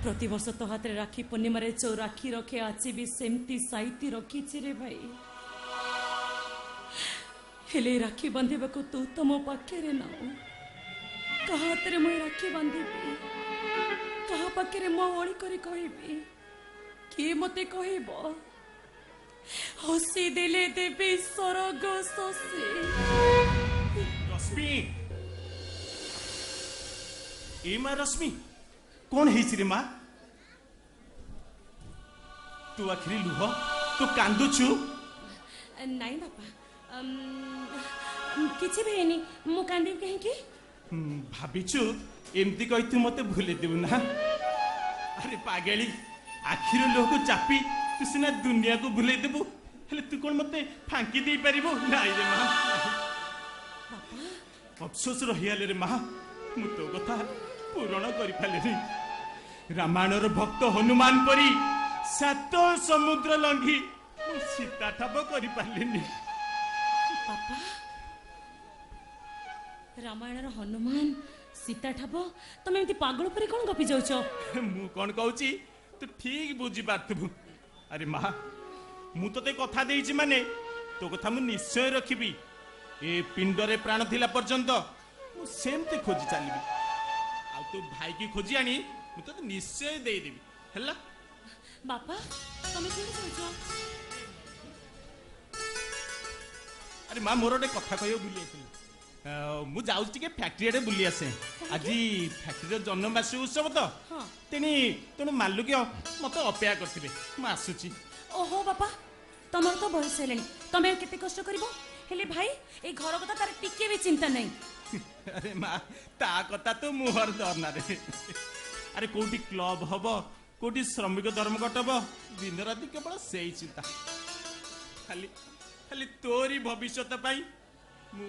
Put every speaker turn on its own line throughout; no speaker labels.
प्रति वर्ष तो हाथ राखी पूर्णिमा चौ राखी रखे आज भी सेमती साइती रखी रे भाई हेले राखी बांधिबा को तू तो मो पाखे ना कहा हाथ में मुझे राखी बांधिबी कहा पाखे मो ओली करी कहबी किए मते कहब हसी देले देवी सरग शशि
रश्मि ए माँ रश्मि कौन है रे माँ तू आखिरी लुह तू कांदुचु
नहीं बापा किसी भी नहीं मु कांदी कहीं
भाविचु एमती कही तू मते भूले देबु ना अरे पागेली आखिर लोह को चापी तू सिना दुनिया को भूले देबु हेले तू कौन मते फांकी दे परिबो नाइ रे माँ अफसोस रहियाले रे माँ मु तो कथा पूरण करि पालेनी रामायणर भक्त हनुमान परी सात समुद्र लंघी सीता ठाप करि पालेनी
बापा रामायण हनुमान सीता ठाप तुम एमती पागल पर कौन गपी जाउछ
मु कौन कहूची तू ठीक बुझी पारथबु अरे माँ मु तते कथा देइछि माने तो कथा मु निश्चय रखिबी ए पिंडरे प्राण थिला पर्यंत मु सेमते खोजी चलिबी आ तू भाई की खोजी आनी मु तते निश्चय देई देबी हल्ला
बापा तुम केन सोचो
अरे माँ मोर गोटे कथा कहियो बुली आसिली मु जाउछ टिके फैक्ट्री आडे बुली आसे आज फैक्ट्री जन्मवार्षिक उत्सव तो तेणु मालुक मत अपेक्षा करथिबे मु आसुची
ओहो बापा तुम तो बयस है तुम केते कष्ट करिवो हेले भाई ए घर कथा तार टिके भी चिंता नहीं
अरे माँ ता कथा तो मुहर धरना रे अरे कोटी क्लब हब कोटी श्रमिक धर्मघट हब दिन राति केवल से ही चिंता खाली खाली तोरी भविष्य पाई मु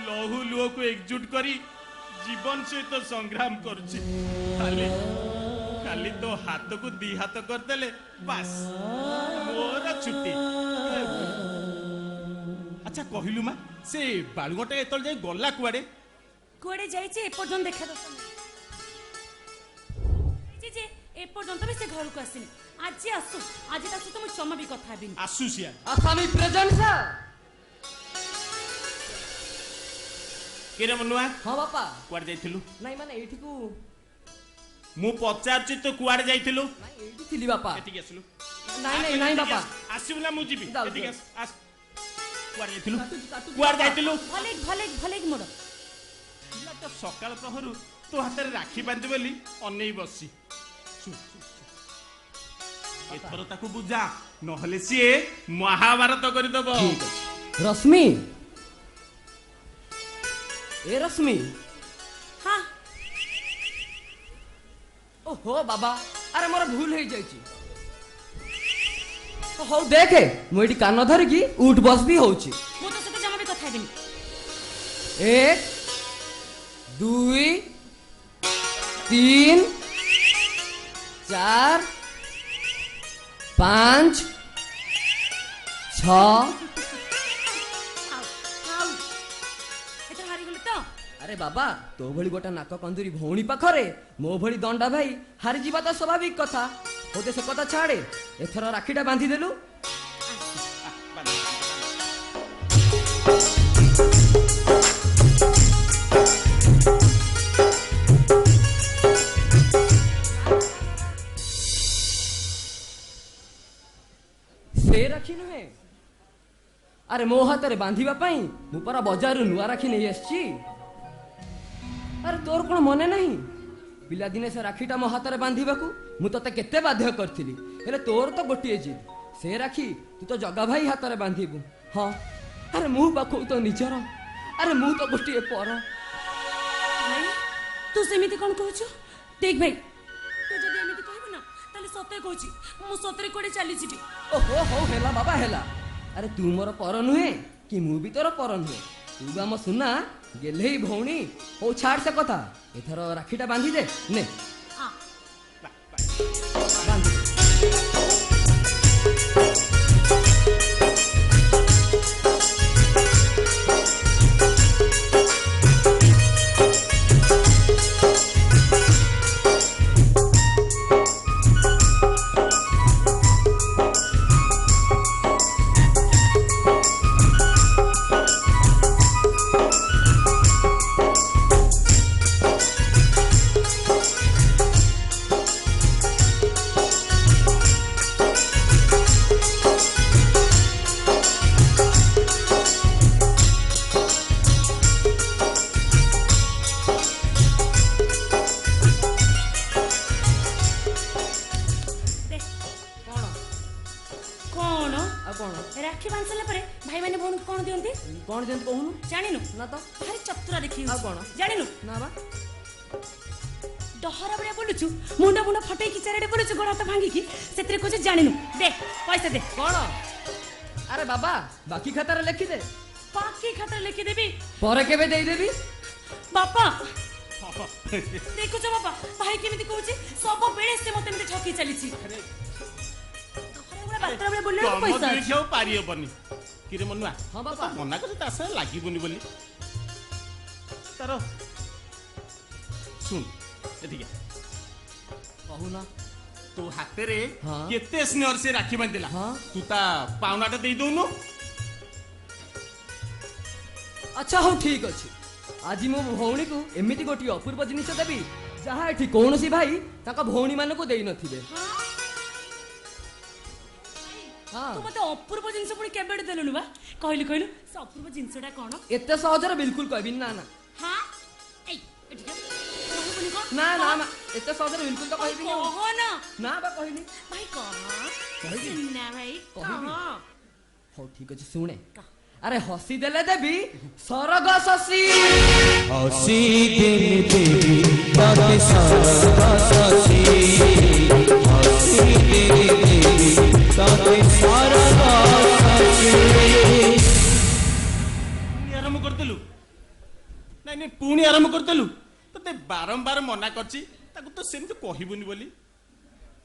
लहू लुह को एकजुट करी जीवन सहित संग्राम करुछि खाली खाली तो हाथ को दी हाथ करदेले बस मोर छुट्टी अच्छा कहलु माँ से बालुगटा एतल जाई गला कुआडे
कुआडे जाइछे ए पर्यंत देखा दर्शन जे जे ए पर्यंत भी से घर को आसिनी आज आसु आज तासु तो मु क्षमा भी कथा बिन
आसु सिया
आसामी प्रेजेंट सर
केरे मनुआ
हां बापा
कुआडे जाइथिलु
नहीं माने एठी को
मु पचारछि तो कुआडे जाइथिलु
नहीं एठी थिली बापा
एठी आसलु
नहीं बापा
आसिबला मु जिबी
जाऊ,
एठी
जाऊ।
आस कुआडे जाइथिलु कुआडे जाइथिलु
भले भले भले मोर
पिला तो सकाळ प्रहरु तो हाथ रे राखी बांधि बोली अनेई बसी एथर ताकू बुझा नहले सिए महाभारत करि दबो
ठीक है रश्मि ए रश्मि
हां
ओहो बाबा अरे मोर भूल हो जाइछि हो देखे मु एठी कान धरिकी उठ बस भी होछि
मु तो सते जमा भी कथा बिन
1 2 3 4 5 6
एतर हारी गेले तो
अरे बाबा तो भली गोटा नाक कंदुरी भौणी पाखरे मो भली दंडा भाई हारी जीवा तो स्वाभाविक कथा होते से कथा छाड़े एथर राखीटा बांधी देलु से राखी नुहे अरे मो हाथ रे बांधिबा पई मु परा बाजार नुआ राखी नहीं आछि अरे तोर कोन मने नहीं पिला दिने से राखीटा मो हाथ रे बांधिबाकू मु तते केते बाध्य करथिली हेले तोर तो गोटिए जिद से राखी तू तो जगा भाई हाथ रे बांधिबू हां अरे मु पाखो तो निजर अरे मु तो गोटिए पर
भाई तू सेमिति कोन कहछ देख भाई तू जदी एमिति कहबो ना ताले सते कहछि मु सतरे कोडे चली जिबी
ओहो हो हेला बाबा हेला अरे तू मोर पर नुहे कि मु भी तोर पर नुहे तू बा म सुना गेले भौणी ओ छाड़ से कथा एथर राखीटा बांधी दे ने
हां
बांधी ଆଉ କଣ
ରାକ୍ଷୀ ବାନ୍ଧି ସାରିଲା ପରେ ଭାଇ ମାନେ ଭଉଣୀକୁ କଣ ଦିଅନ୍ତି?
କଣ ଯେମିତି କହୁନୁ?
ଜାଣିନୁ?
ନା ତ।
ଭାରି ଚତୁରା ଦେଖି
ଆଉ କଣ?
ଜାଣିନୁ?
ନା ବା।
ଡହରା ଭଳିଆ ବୁଲୁଛୁ, ମୁଣ୍ଡ ଫଟେଇକି ଚାରିଆଡେ ବୁଲୁଛୁ, ଗୋଡ଼ ହାତ ଭାଙ୍ଗିକି, ସେଥିରେ କହୁଛୁ ଜାଣିନୁ? ଦେ ପଇସା ଦେ।
କଣ? ଆରେ ବାବା ବାକି ଖାତାରେ ଲେଖିଦେ।
ବାକି ଖାତାରେ ଲେଖିଦେବି,
ପରେ କେବେ ଦେଇଦେବି।
ବାପା ଦେଖୁଛ ବାପା ଭାଇ କେମିତି କହୁଛି, ସବୁବେଳେ ସେ ମତେ ଏମିତି ଠକି ଚାଲିଛି। ବାତ୍ରା ବେଳେ ବୁଲିବାକୁ ପଇସା ଅଛି।
ପାରି ହବନି କିରେ ମନୁଆ।
ହଁ ବାପା।
ମନା କରୁଛି ତା ସାଙ୍ଗେ ଲାଗିବୁନି ବୋଲି। ତାର ଶୁଣ ଏଠିକି
କହୁନା।
ତୋ ହାତରେ
ହଁ।
କେତେ ସ୍ନେହର ସେ ରାକ୍ଷୀ ବାନ୍ଧିଲା,
ହଁ।
ତୁ ତା ପାଉନାଟା ଦେଇ ଦଉନୁ।
ଆଚ୍ଛା ହଉ ଠିକ ଅଛି, ଆଜି ମୋ ଭଉଣୀକୁ ଏମିତି ଗୋଟିଏ ଅପୂର୍ବ ଜିନିଷ ଦେବି ଯାହା ଏଠି କୌଣସି ଭାଇ ତାଙ୍କ ଭଉଣୀ ମାନଙ୍କୁ ଦେଇନଥିବେ। ହଁ।
ତୁ ମତେ ଅପୂର୍ବ ଜିନିଷ ପୁଣି କେବେଠୁ ଦେଲୁଣୁ ବା? କହିଲୁ କହିଲୁ ସେ ଅପୂର୍ବ ଜିନିଷଟା କଣ?
ଏତେ ସହଜରେ ବିଲକୁଲ କହିବିନି। ନା ନା
ହଁ ଏଇ ଏଠିକି କହିବୁନି କଣ?
ନା ନା ନା ଏତେ ସହଜରେ ବିଲକୁଲ ତ କହିବିନି।
କହ ନା
ନା ବା କହିନି।
ଭାଇ କହ।
କହିବି?
ନା ଭାଇ
କହିବି?
କହ।
ହଉ ଠିକ ଅଛି ଶୁଣେ। ଆରେ ହସି ଦେଲେ ଦେବି ସରଗ ଶଶୀ।
हसी दिल देवी तोते सरग शशि, हसी दिल देवी तोते सरग शशि।
ପୁଣି ଆରମ୍ଭ କରିଦେଲୁ। ନାଇଁ ନାଇଁ ପୁଣି ଆରମ୍ଭ କରିଦେଲୁ। ତତେ ବାରମ୍ବାର ମନା କରିଛି ତାକୁ ତ ସେମିତି କହିବୁନି ବୋଲି।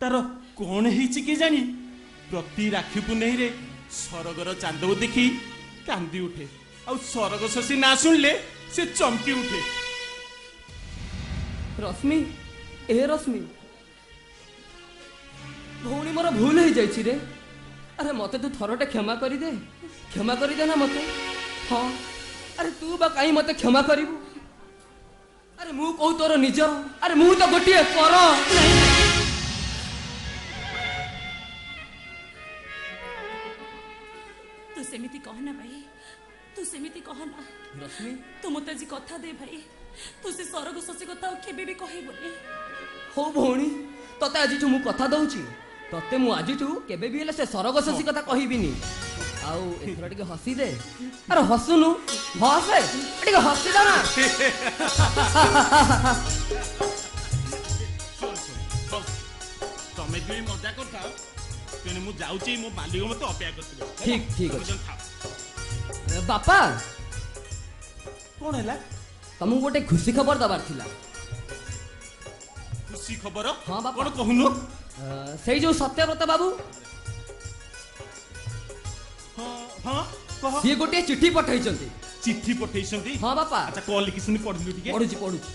ତାର କଣ ହେଇଛି କି ଜାଣି ପ୍ରତି ରାକ୍ଷୀ ପୁନେଇରେ ସରଗର ଚାନ୍ଦକୁ ଦେଖି କାନ୍ଦି ଉଠେ, ଆଉ ସରଗ ଶଶୀ ନା ଶୁଣିଲେ ସେ ଚମକି ଉଠେ।
ରଶ୍ମି, ଏ ରଶ୍ମି, ଭଉଣୀ ମୋର ଭୁଲ ହେଇଯାଇଛି ରେ। ଆରେ ମତେ ତୁ ଥରଟେ କ୍ଷମା କରିଦେ, କ୍ଷମା କରିଦେ ନା ମତେ। ହଁ ଆରେ ତୁ ବା କାହିଁ ମତେ କ୍ଷମା କରିବୁ? ଆରେ ମୁଁ କହୁ ତୋର ନିଜର, ଆରେ ମୁଁ ତ ଗୋଟିଏ ପର।
ତୁ ସେମିତି କହନା ଭାଇ, ତୁ ସେମିତି କହନା।
ରଶ୍ମି
ତୁ ମତେ ଆଜି କଥା ଦେ ଭାଇ, ତୁ ସେ ସରଗ ଶଶୀ କଥା ଆଉ କେବେ ବି କହିବୁନି।
ହଉ ଭଉଣୀ, ତତେ ଆଜିଠୁ ମୁଁ କଥା ଦଉଛି, ତତେ ମୁଁ ଆଜିଠୁ କେବେ ବି ହେଲେ ସେ ସରଗ ଶଶୀ କଥା କହିବିନି। ଆଉ ଏଥର ଟିକେ ହସି ଦେ। ଆରେ ହସୁନୁ, ହସେ ଟିକେ ହସି ଦେ ନା।
ତମେ ବି ମଜା କରିଥାଅ, ତେଣୁ ମୁଁ ଯାଉଛି, ମୋ ମାଲିକ ମତେ ଅପେକ୍ଷା କରିଥିବ।
ଠିକ ଠିକ ଅଛି।
ଥାଅ।
ବାପା
କଣ ହେଲା?
ତମକୁ ଗୋଟେ ଖୁସି ଖବର ଦବାର ଥିଲା।
ଖୁସି ଖବର?
ହଁ ବାପା।
କଣ କହୁନୁ?
ସେଇ ଯୋଉ ସତ୍ୟବ୍ରତ ବାବୁ,
ହଁ ହଁ କହ।
ସିଏ ଗୋଟିଏ ଚିଠି ପଠାଇଛନ୍ତି।
ଚିଠି ପଠେଇଛନ୍ତି?
ହଁ ବାପା।
ଆଚ୍ଛା କଣ ଲେଖି ଶୁଣି ପଢିଲୁ ଟିକେ।
ପଢୁଛି ପଢୁଛି।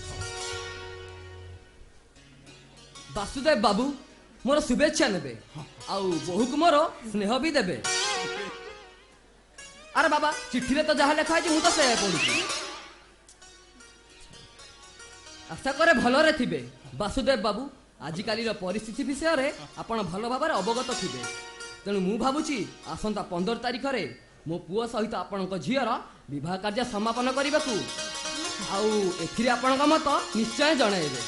ବାସୁଦେବ ବାବୁ ମୋର ଶୁଭେଚ୍ଛା ନେବେ, ଆଉ ବୋହୂକୁ ମୋର ସ୍ନେହ ବି ଦେବେ। ଆରେ ବାବା ଚିଠିରେ ତ ଯାହା ଲେଖା ହେଇଛି ମୁଁ ତ ସେଇଆ ପଢୁଛି। ଆଶା କରେ ଭଲରେ ଥିବେ। ବାସୁଦେବ ବାବୁ, ଆଜିକାଲିର ପରିସ୍ଥିତି ବିଷୟରେ ଆପଣ ଭଲ ଭାବରେ ଅବଗତ ଥିବେ, ତେଣୁ ମୁଁ ଭାବୁଛି ଆସନ୍ତା 15 ତାରିଖରେ ମୋ ପୁଅ ସହିତ ଆପଣଙ୍କ ଝିଅର ବିବାହ କାର୍ଯ୍ୟ ସମାପନ କରିବାକୁ, ଆଉ ଏଥିରେ ଆପଣଙ୍କ ମତ ନିଶ୍ଚୟ ଜଣାଇବେ।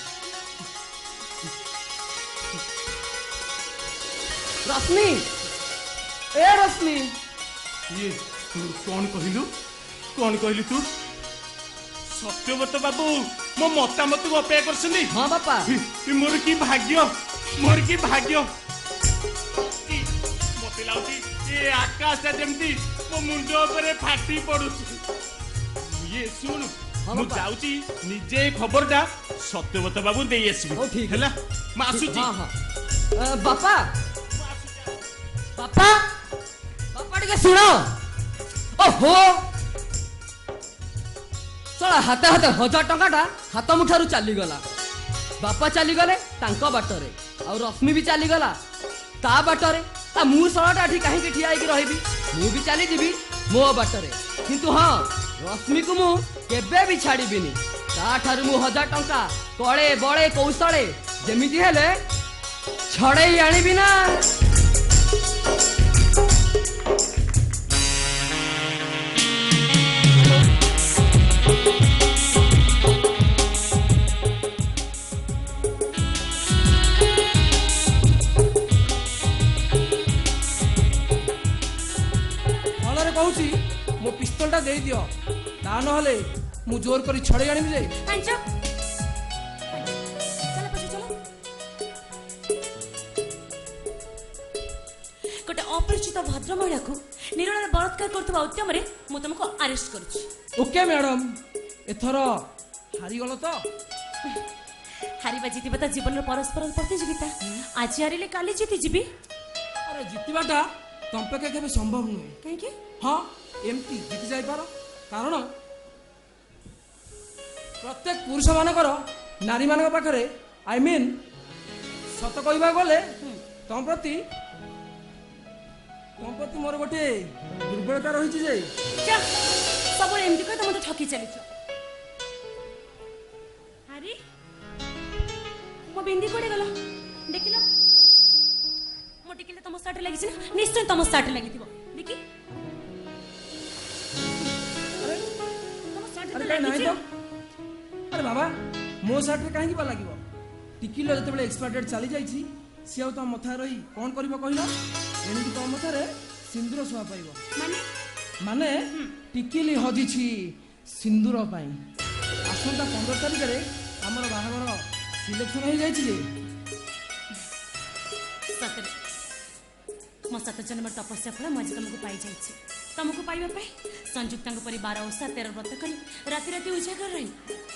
ରଶ୍ମି, ଏ ରଶ୍ମି,
ଇଏ ତୁ କଣ କହିଲୁ? କଣ କହିଲୁ ତୁ? ସତ୍ୟବ୍ରତ ବାବୁ ମୋ ମତାମତକୁ ଅପେକ୍ଷା କରିଛନ୍ତି।
ହଁ ବାପା।
ମୋର କି ଭାଗ୍ୟ, ମୋର କି ଭାଗ୍ୟ। ମତେ ଲାଗୁଛି ଏ ଆକାଶଟା ଯେମିତି ମୋ ମୁଣ୍ଡ ଉପରେ ଫାଟି ପଡୁଛି। ଇଏ ଶୁଣୁ,
ହଁ
ମୁଁ
ବାପା।
ଯାଉଛି ନିଜେ ଏ ଖବରଟା ସତ୍ୟବ୍ରତ ବାବୁ ଦେଇ ଆସିବି।
ହଉ ଠିକ
ହେଲା, ମୁଁ ଆସୁଛି।
ହଁ ହଁ। ବାପା, ବାପା, ବାପା ଟିକେ ଶୁଣ। ଓହୋ, ଶଳା ହାତେ ହାତେ 1000 ଟଙ୍କାଟା ହାତ ମୁଠାରୁ ଚାଲିଗଲା। ବାପା ଚାଲିଗଲେ ତାଙ୍କ ବାଟରେ, ଆଉ ରଶ୍ମି ବି ଚାଲିଗଲା ତା ବାଟରେ। ମୁଁ ଶଳାଟା ଏଠି କାହିଁକି ଠିଆ ହେଇକି ରହିବି? ମୁଁ ବି ଚାଲିଯିବି ମୋ ବାଟରେ, କିନ୍ତୁ ହଁ ରଶ୍ମିକୁ ମୁଁ କେବେ ବି ଛାଡ଼ିବିନି। ତାଠାରୁ ମୁଁ 1000 ଟଙ୍କା କଳେ ବଳେ କୌଶଳେ ଯେମିତି ହେଲେ ଛଡ଼େଇ ଆଣିବି ନା।
କହୁଛି ମୋ ପିସ୍ତଲଟା ଦେଇଦିଅ, ତା ନହେଲେ ମୁଁ ଜୋର କରି ଛଡ଼େଇ ଆଣିବି ଯେ।
ଆଣିଛ ଚାଲ ପଛେ ଚାଲ। ଗୋଟେ ଅପରିଚିତ ଭଦ୍ର ମହିଳାକୁ ନିରଳରେ ବଳାତ୍କାର କରୁଥିବା ଉଦ୍ୟମରେ ମୁଁ ତମକୁ ଆରେଷ୍ଟ କରୁଛି।
ଓକେ ମ୍ୟାଡମ୍, ଏଥର ହାରିଗଲ ତ?
ହାରିବା ଜିତିବା ତ ଜୀବନର ପରସ୍ପର ପ୍ରତିଯୋଗିତା। ଆଜି ହାରିଲେ କାଲି ଜିତିଯିବି।
ଆରେ ଜିତିବାଟା ତମ ପକ୍ଷେ କେବେ ସମ୍ଭବ ନୁହେଁ।
କାହିଁକି?
ହଁ, ଏମିତି ଜିତି ଯାଇପାର, କାରଣ ପ୍ରତ୍ୟେକ ପୁରୁଷ ମାନଙ୍କର ନାରୀ ମାନଙ୍କ ପାଖରେ ସତ କହିବାକୁ ଗଲେ ତମ ପ୍ରତି ମୋର ଗୋଟିଏ ଦୁର୍ବଳତା ରହିଛି ଯେ।
ଯା, ସବୁବେଳେ ଏମିତି କହି ତମେ ତ ଠକି ଚାଲିଛ। ଆରେ ମୋ ବିନ୍ଦି କୁଆଡ଼େ ଗଲା ଦେଖିଲ? ମୋ ଟିକିଲେ ତମ ସାର୍ଟରେ ଲାଗିଛି ନା? ନିଶ୍ଚୟ ତମ ସାର୍ଟରେ ଲାଗିଥିବ। ଦେଖି ତମ ସାର୍ଟରେ
ଆରେ
ତ
କାହିଁ ନାହିଁ
ଲାଗିଛି।
ତ? ଆରେ ବାବା, ମୋ ସାର୍ଟରେ କାହିଁକି ବା ଲାଗିବ? ଟିକିଲ ଯେତେବେଳେ ଏକ୍ସପାୟାର ଡେଟ୍ ଚାଲି ଯାଇଛି, ସିଏ ଆଉ ତମ ମଥାରେ ରହି କ'ଣ କରିବ କହିଲ? ଏଣିକି ତମ ମଥାରେ ସିନ୍ଦୁର ଶୋଭା ପାଇବ। ମାନେ ଟିକିଲି ହଜିଛି ସିନ୍ଦୁର ପାଇଁ। ଆସନ୍ତା 15 ତାରିଖରେ ଆମର ବାହାଘର ସିଲେକ୍ସନ ହେଇଯାଇଛି ଯେ।
ସତରେ ମୋ 7 ଜନ୍ମର ତପସ୍ୟା ଫଳ ମୁଁ ଆଜି ତମକୁ ପାଇଯାଇଛି। ତମକୁ ପାଇବା ପାଇଁ ସଂଯୁକ୍ତାଙ୍କ ପରି 12 ଓଷା 13 ବ୍ରତ କରି ରାତି ରାତି ଉଜାଗର ରହି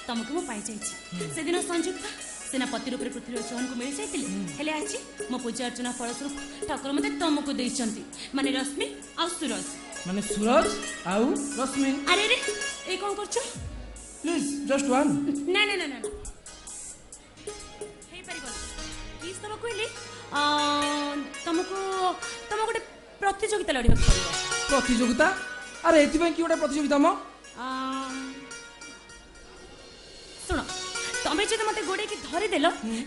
ତମକୁ ମୁଁ ପାଇଯାଇଛି। ସେଦିନ ସଂଯୁକ୍ତା ସେନାପତି ରୂପରେ ପୃଥ୍ୱୀର ଚୌହାନକୁ ମିଳିଯାଇଥିଲେ, ହେଲେ ଆଜି ମୋ ପୂଜା ଅର୍ଚ୍ଚନା ଫଳସ୍ୱରୂପ ଠାକୁର ମୋତେ ତମକୁ ଦେଇଛନ୍ତି, ମାନେ ରଶ୍ମି ଆଉ ସୁରଜ।
ମାନେ ସୁରଜ ଆଉ ରଶ୍ମି।
ଆରେ ରେ ଏଇ କ'ଣ କରୁଛ?
Please just one.
ନା ନା ନା ନା ନା, ହେଇପାରିବନି। ପ୍ଲିଜ୍ ତମକୁ କହିଲି ତମକୁ ଗୋଟେ ପ୍ରତିଯୋଗିତା ଲଢ଼ିବାକୁ ପଡ଼ିବ।
ପ୍ରତିଯୋଗିତା? ଆରେ ଏଥିପାଇଁ କି ଗୋଟେ ପ୍ରତିଯୋଗିତା ମ?
ଶୁଣ, ତମେ ଯଦି ମତେ ଗୋଡ଼େଇକି ଧରିଦେଲ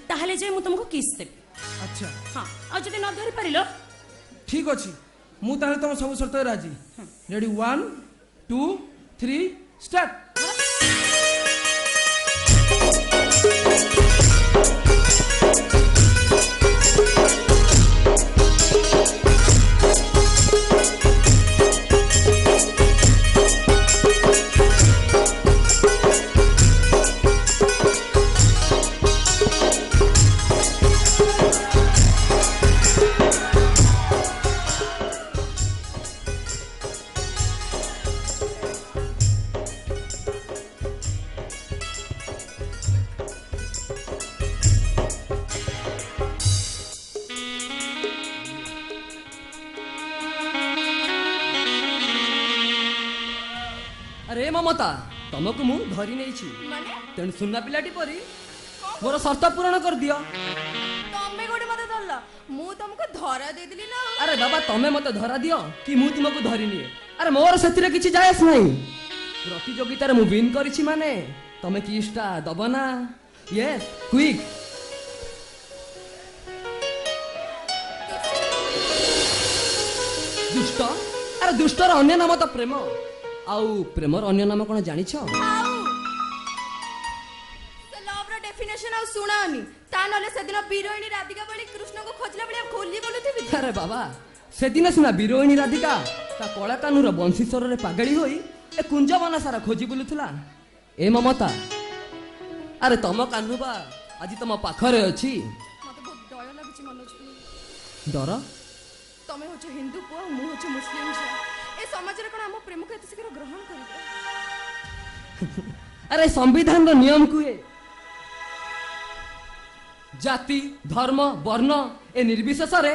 ତାହେଲେ ଯାଇ ମୁଁ ତମକୁ କିସ୍ ଦେବି।
ଆଚ୍ଛା,
ହଁ, ଆଉ ଯଦି ନ ଧରି ପାରିଲ?
ଠିକ୍ ଅଛି, ମୁଁ ତାହେଲେ ତମ ସବୁ ସର୍ତ୍ତରେ ରାଜି। Ready, 1 2 3 start.
ଆରେ ମମତା, ତମକୁ ମୁଁ ଧରି ନେଇଛି, ତେଣୁ ସୁନା ପିଲାଟି ପରି ମୋର ସର୍ତ୍ତ ପୂରଣ କରିଦିଅ।
ତମେ ଗୋଟେ ମତେ ଧରିଲ, ମୁଁ ତମକୁ ଧରା ଦେଇଦେଲି ନା।
ଆରେ ବାବା, ତମେ ମତେ ଧରା ଦିଅ କି ମୁଁ ତୁମକୁ ଧରି ନିଏ, ଆରେ ମୋର ସେଥିରେ କିଛି ଯାଏସ୍ ନାହିଁ। ପ୍ରତିଯୋଗିତାରେ ମୁଁ ୱିନ୍ କରିଛି ମାନେ ତମେ କିସ୍ଟା ଦବ ନା? Yes, quick. ଦୁଷ୍ଟ? ଆରେ ଦୁଷ୍ଟର ଅନ୍ୟ ନାମ ତ ପ୍ରେମ, ଆଉ ପ୍ରେମର ଅନ୍ୟ ନାମ କ'ଣ ଜାଣିଛ?
ଡେଫିନେସନ ଆଉ ଶୁଣାଅନି, ତା ନହେଲେ ସେଦିନ ବିରୋହିଣୀ ରାଧିକା ଭଳି କୃଷ୍ଣଙ୍କୁ ଖୋଜିଲା ଭଳିଆ ଖୋଲି ବୋଲୁଥିବି।
ଆରେ ବାବା, ସେଦିନ ସିନା ବିରୋହିଣୀ ରାଧିକା ତା କଳା କାନୁର ବଂଶୀ ସ୍ୱରରେ ପାଗଳି ହୋଇ ଏ କୁଞ୍ଜବନ ସାରା ଖୋଜି ବୁଲୁଥିଲା। ଏ ମମତା, ଆରେ ତମ କାହ୍ନୁ ବା ଆଜି ତମ ପାଖରେ ଅଛି।
ମତେ ବହୁତ ଡର ଲାଗୁଛି ମନୋଜ।
ଡର?
ତମେ ହଉଛ ହିନ୍ଦୁ ପୁଅ, ମୁଁ ହଉଛି ମୁସଲିମ ଝିଅ। ଏ ସମାଜରେ କଣ ଆମ ପ୍ରେମକୁ ଏତେ ଶୀଘ୍ର ଗ୍ରହଣ କରିବ?
ଆରେ ସମ୍ବିଧାନର ନିୟମ କୁହେ ଜାତି, ଧର୍ମ, ବର୍ଣ୍ଣ ଏ ନିର୍ବିଶେଷରେ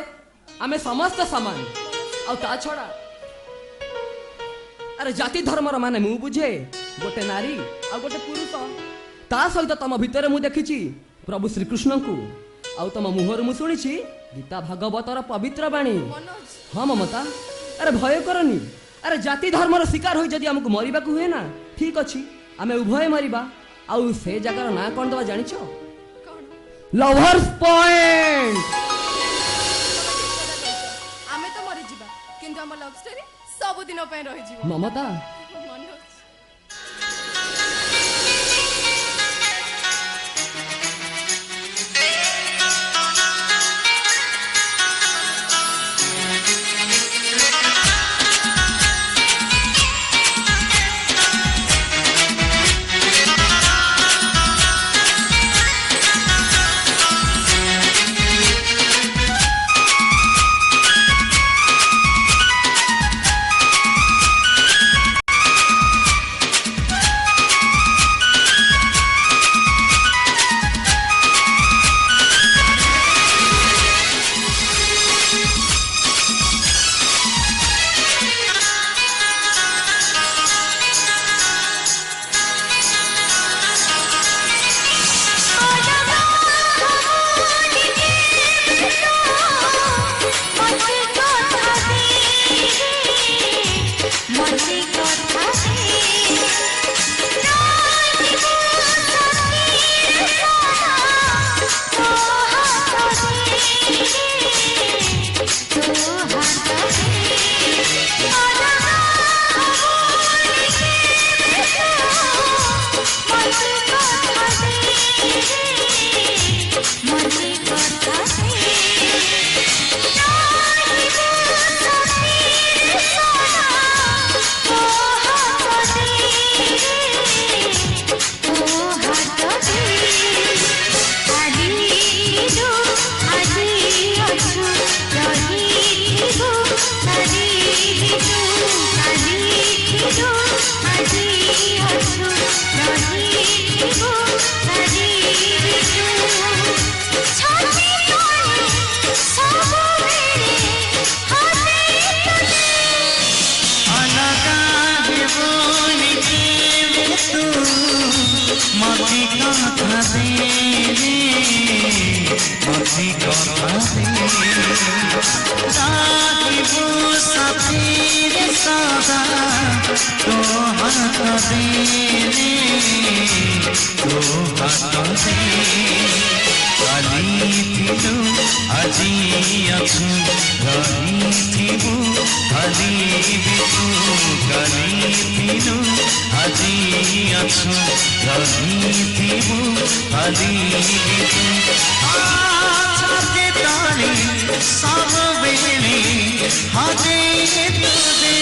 ଆମେ ସମସ୍ତେ ସମାନ। ଆଉ ତା ଛଡ଼ା ଆରେ ଜାତି ଧର୍ମର ମାନେ ମୁଁ ବୁଝେ ଗୋଟେ ନାରୀ ଆଉ ଗୋଟେ ପୁରୁଷ। ତା ସହିତ ତମ ଭିତରେ ମୁଁ ଦେଖିଛି ପ୍ରଭୁ ଶ୍ରୀକୃଷ୍ଣଙ୍କୁ, ଆଉ ତମ ମୁହଁରୁ ମୁଁ ଶୁଣିଛି ଗୀତା ଭାଗବତର ପବିତ୍ର ବାଣୀ। ହଁ ମମତା, ଆରେ ଭୟ କରନି। ଆରେ ଜାତି ଧର୍ମର ଶିକାର ହୋଇ ଯଦି ଆମକୁ ମରିବାକୁ ହୁଏ ନା, ଠିକ ଅଛି, ଆମେ ଉଭୟ ମରିବା। ଆଉ ସେ ଜାଗାର ନାଁ କ'ଣ ଦେବା ଜାଣିଛ? Lovers point.
ଆମେ ତ ମରିଯିବା, କିନ୍ତୁ ଆମ ଲଭ୍ ଷ୍ଟୋରି ସବୁଦିନ ପାଇଁ ରହିଯିବ।
ମମତା,
ମନୋଜ।
मती कथा दे मती कथा दे राखिबो साथीरे सदा तो हाथ दे तो हाथ दे काली थिलु আজি আছু রহিথিবু কালি বিতু কালি থিলু আজি আছু রহিথিবু কালি বিতু আছাতে তালি সব বেলে হাতে তুদে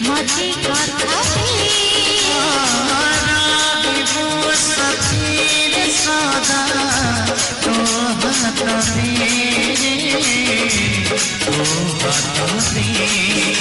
मती कथा
राखिबो साथीरे सदा तो हाथ दे तो हाथ दे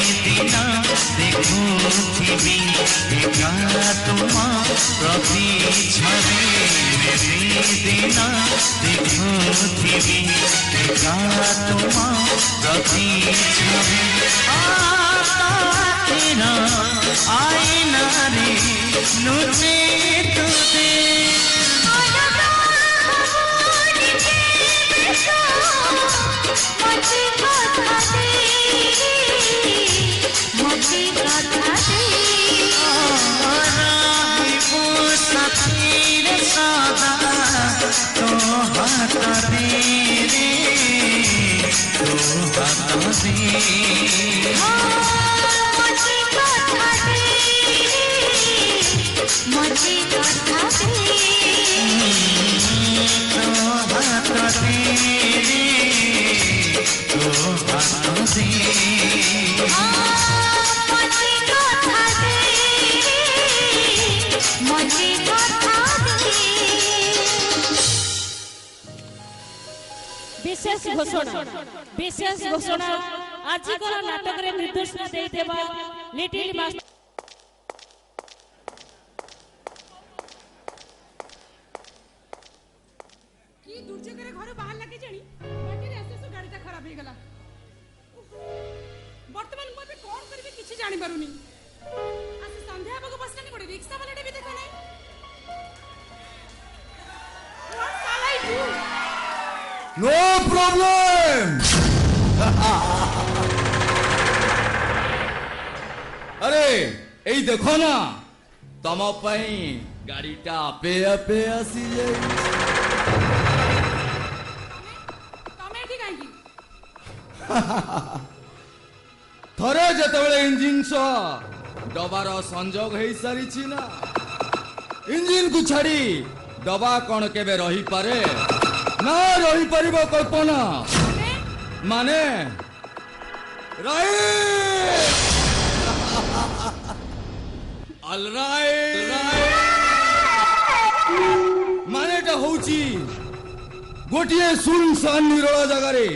ପ୍ରତିଦିନ ଦେଖୁଥିବି ଏକା ତୁମ ପ୍ରତିଛବି ପ୍ରତିଦିନ ଦେଖୁଥିବି ଏକା ତୁମ ପ୍ରତିଛବି ଆଇନାରେ ଲୁଚି ତୁତେ সাথীরে সদা তো হাত দে রে তো হাত দে
विशेष घोषणा आजिकर नाटक रे निर्देशन देइतेबा लिटिल मास्टर
की दुर्जगरे घर बाहर लागे जानी बाकी एसएस गाड़ीटा खराब हे गला वर्तमान मो पे कोन करबे किछि जानि बारुनी आसे संध्या बाबू बसलानी कोडे रिक्शा वालाटे भी देखा नाही what shall I do
no problem अरे एई देखो ना तम पई गाड़ीटा आपे आपे आसी जाई
तमे एठी काई की
थरे जेतेबेले इंजिन सो डबार संजोग हेई सारिछि ना इंजिन को छाड़ी डबा कोन केबे रही पारे ना रही परिबो कल्पना माने राइट ऑल राइट माने टा होउची गोटिए सुनसान निरोला जगह रे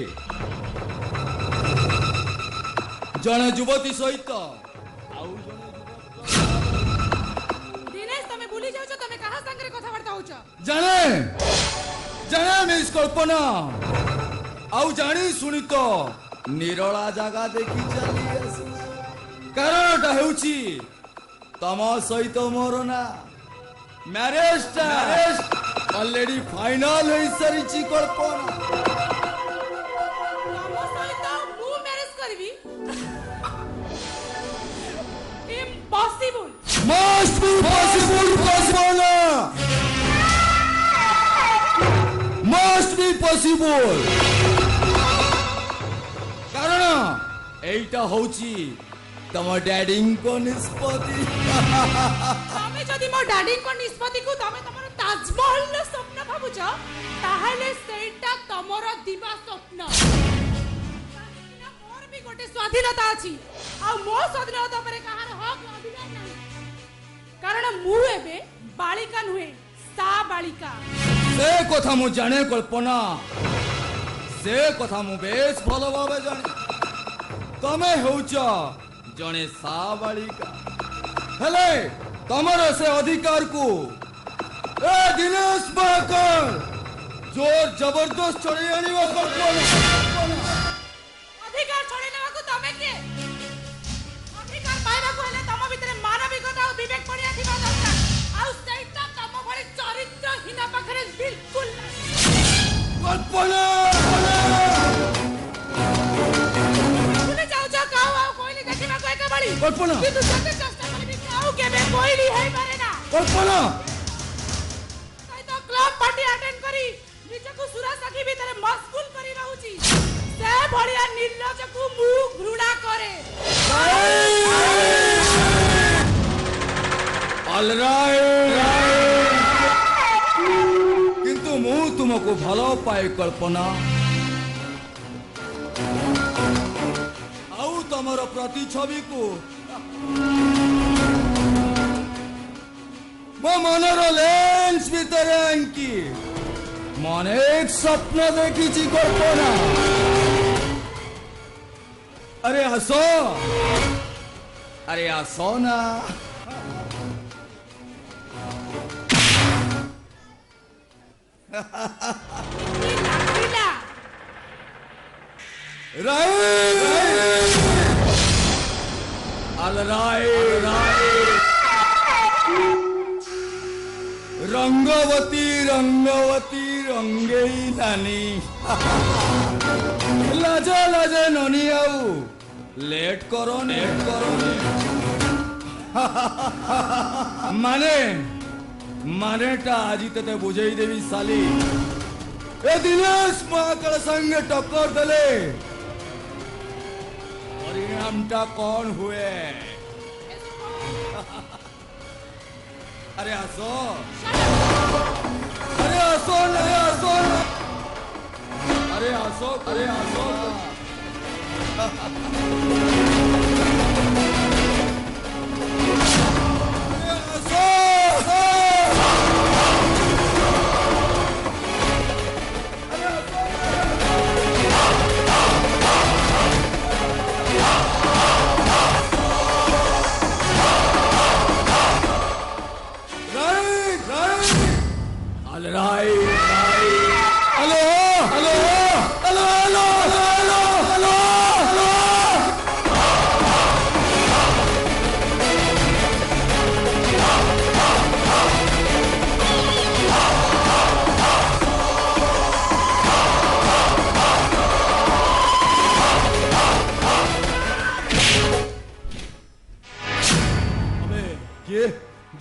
जने युवती सहित आउ जने
दिनेश तमे भूली जाउ छ तमे कहा संग रे कथा वार्ता होछ
जाने जाने मिस कल्पना आउ जानी सुनी तो निरोला जगह देखी चली आसी कारणटा हेउची तम सहित मोर ना मैरिज ऑलरेडी फाइनल होई सारिची कल्पना
तम सहित मु मैरिज करबी impossible
must be possible Kalpana must be possible कारण एटा होची तम डैडी को निष्पत्ति
तमे जदि मो डैडी को निष्पत्ति को तमे तमर ताजमहल न स्वप्न भाबुछ ताहाले सेटा तमर दिवा स्वप्न मोर भी गोटे स्वाधीनता अछि आ मो स्वाधीनता परे कहार हक अधिकार नाही कारण मु एबे बालिका नुहे सा बालिका
से कथा मु जाने कल्पना से कथा मु बेस भलो भाबे जाने तमे होउछ जने सा बालिका हेले तमर से अधिकार को ए दिनेश बाकर जोर जबरदस्त चढ़ी आनिबो कल्पना
अधिकार छोड़े नेवा को तमे के अधिकार पाइबा को हेले तम भितरे मानविकता और विवेक पड़िया थिबा दरकार आ सेटा तम भली चरित्रहीन पाखरे बिल्कुल
कल्पना
भूली जाउ छ काऊ आ कोइली देखिबा को एका बड़ी
कल्पना
किंतु जते चेष्टा करबी काऊ केबे कोइली हेई पारे ना
कल्पना
ताई तो क्लब पार्टी अटेंड करी निजको सुरा सखी भितरे मशगुल करी रहउची से भलिया निर्लज को मु घृणा करे
ऑल राइट किंतु मु तुमको भलो पाए कल्पना आउ तमर प्रति छवि को मो मनर लेंस भितरे आंकी मन एक स्वप्न देखी कल्पना अरे हंसो, अरे हंसो ना। रंगवती रंगवती रंगेई नानी लाजे लाजे ननी आउ लेट करो माने मानेटा आज ते बुझेई देवी साली ए दिनेश महाकाल संगे टक्कर देले परिणामटा कौन हुए? अरे हंसो, अरे हंसो ना, अरे हंसो, अरे हंसो।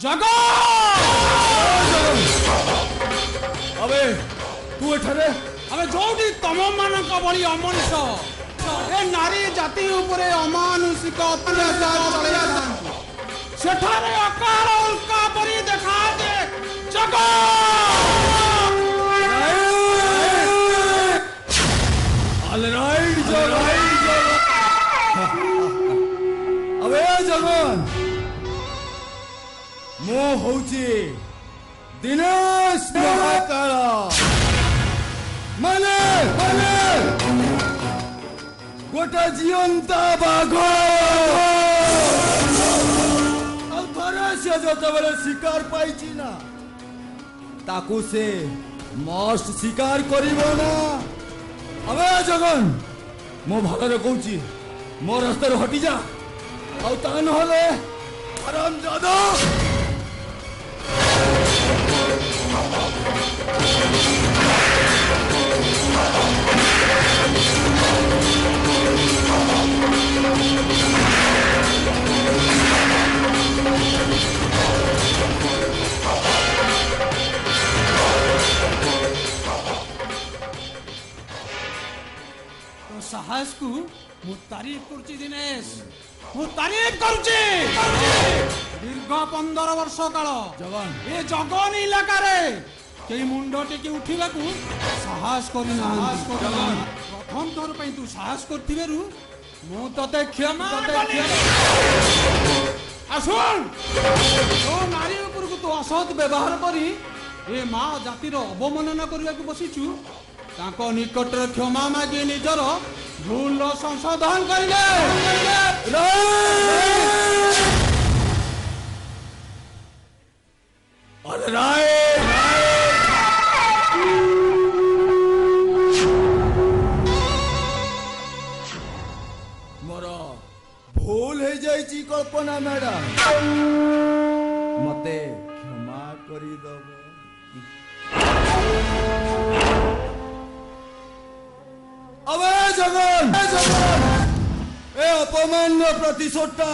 जगो
अबे तू एठारे
अबे जोडी तम मानक बड़ी अमनुष्य ए नारी जाति उपरे अमानुषिक अत्याचार चलिया थांती सेठारे अकाल उल्का परी देखा दे जगो
ऑलराइट अबे जगन मो होची दिनेश महाकाल माने गोटा जीवंता बाघ जतबेले शिकार पाइची ना ताकू से मस्ट शिकार करिबो ना। अबे जगन मो भालरे कहूची मो रास्ता हटी जा आउ ता नहले आराम जादा
तो साहस को मु तारीफ करची दिनेश मु तारीफ करची दीर्घ 15 वर्ष काल
जगन
ए जगन इलाका रे केई मुंडो टेकी उठिबा को साहस करि ना प्रथम तोर पई तू साहस करथिबेरु मु तते क्षमा आसुन ओ नारी ऊपर को तो असत व्यवहार करी ए मां जातिर अवमानना करबा को बसिचु ताको निकट रे क्षमा मागी निजर भूल संशोधन करिले
मोर भूल हो जाइची कल्पना मैडम मते क्षमा करी दब। अबे जगन ए अपमान प्रतिशोधटा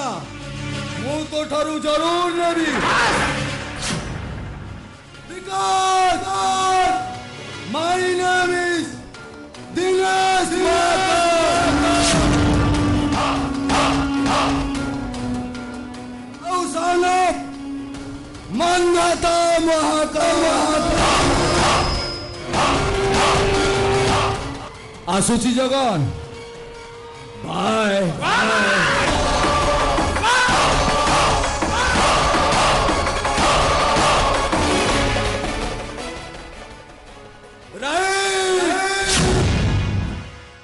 मु तो ठारू जरूर नेबी because my name is Dinesh मानता महाकाल आसुची जगन बाय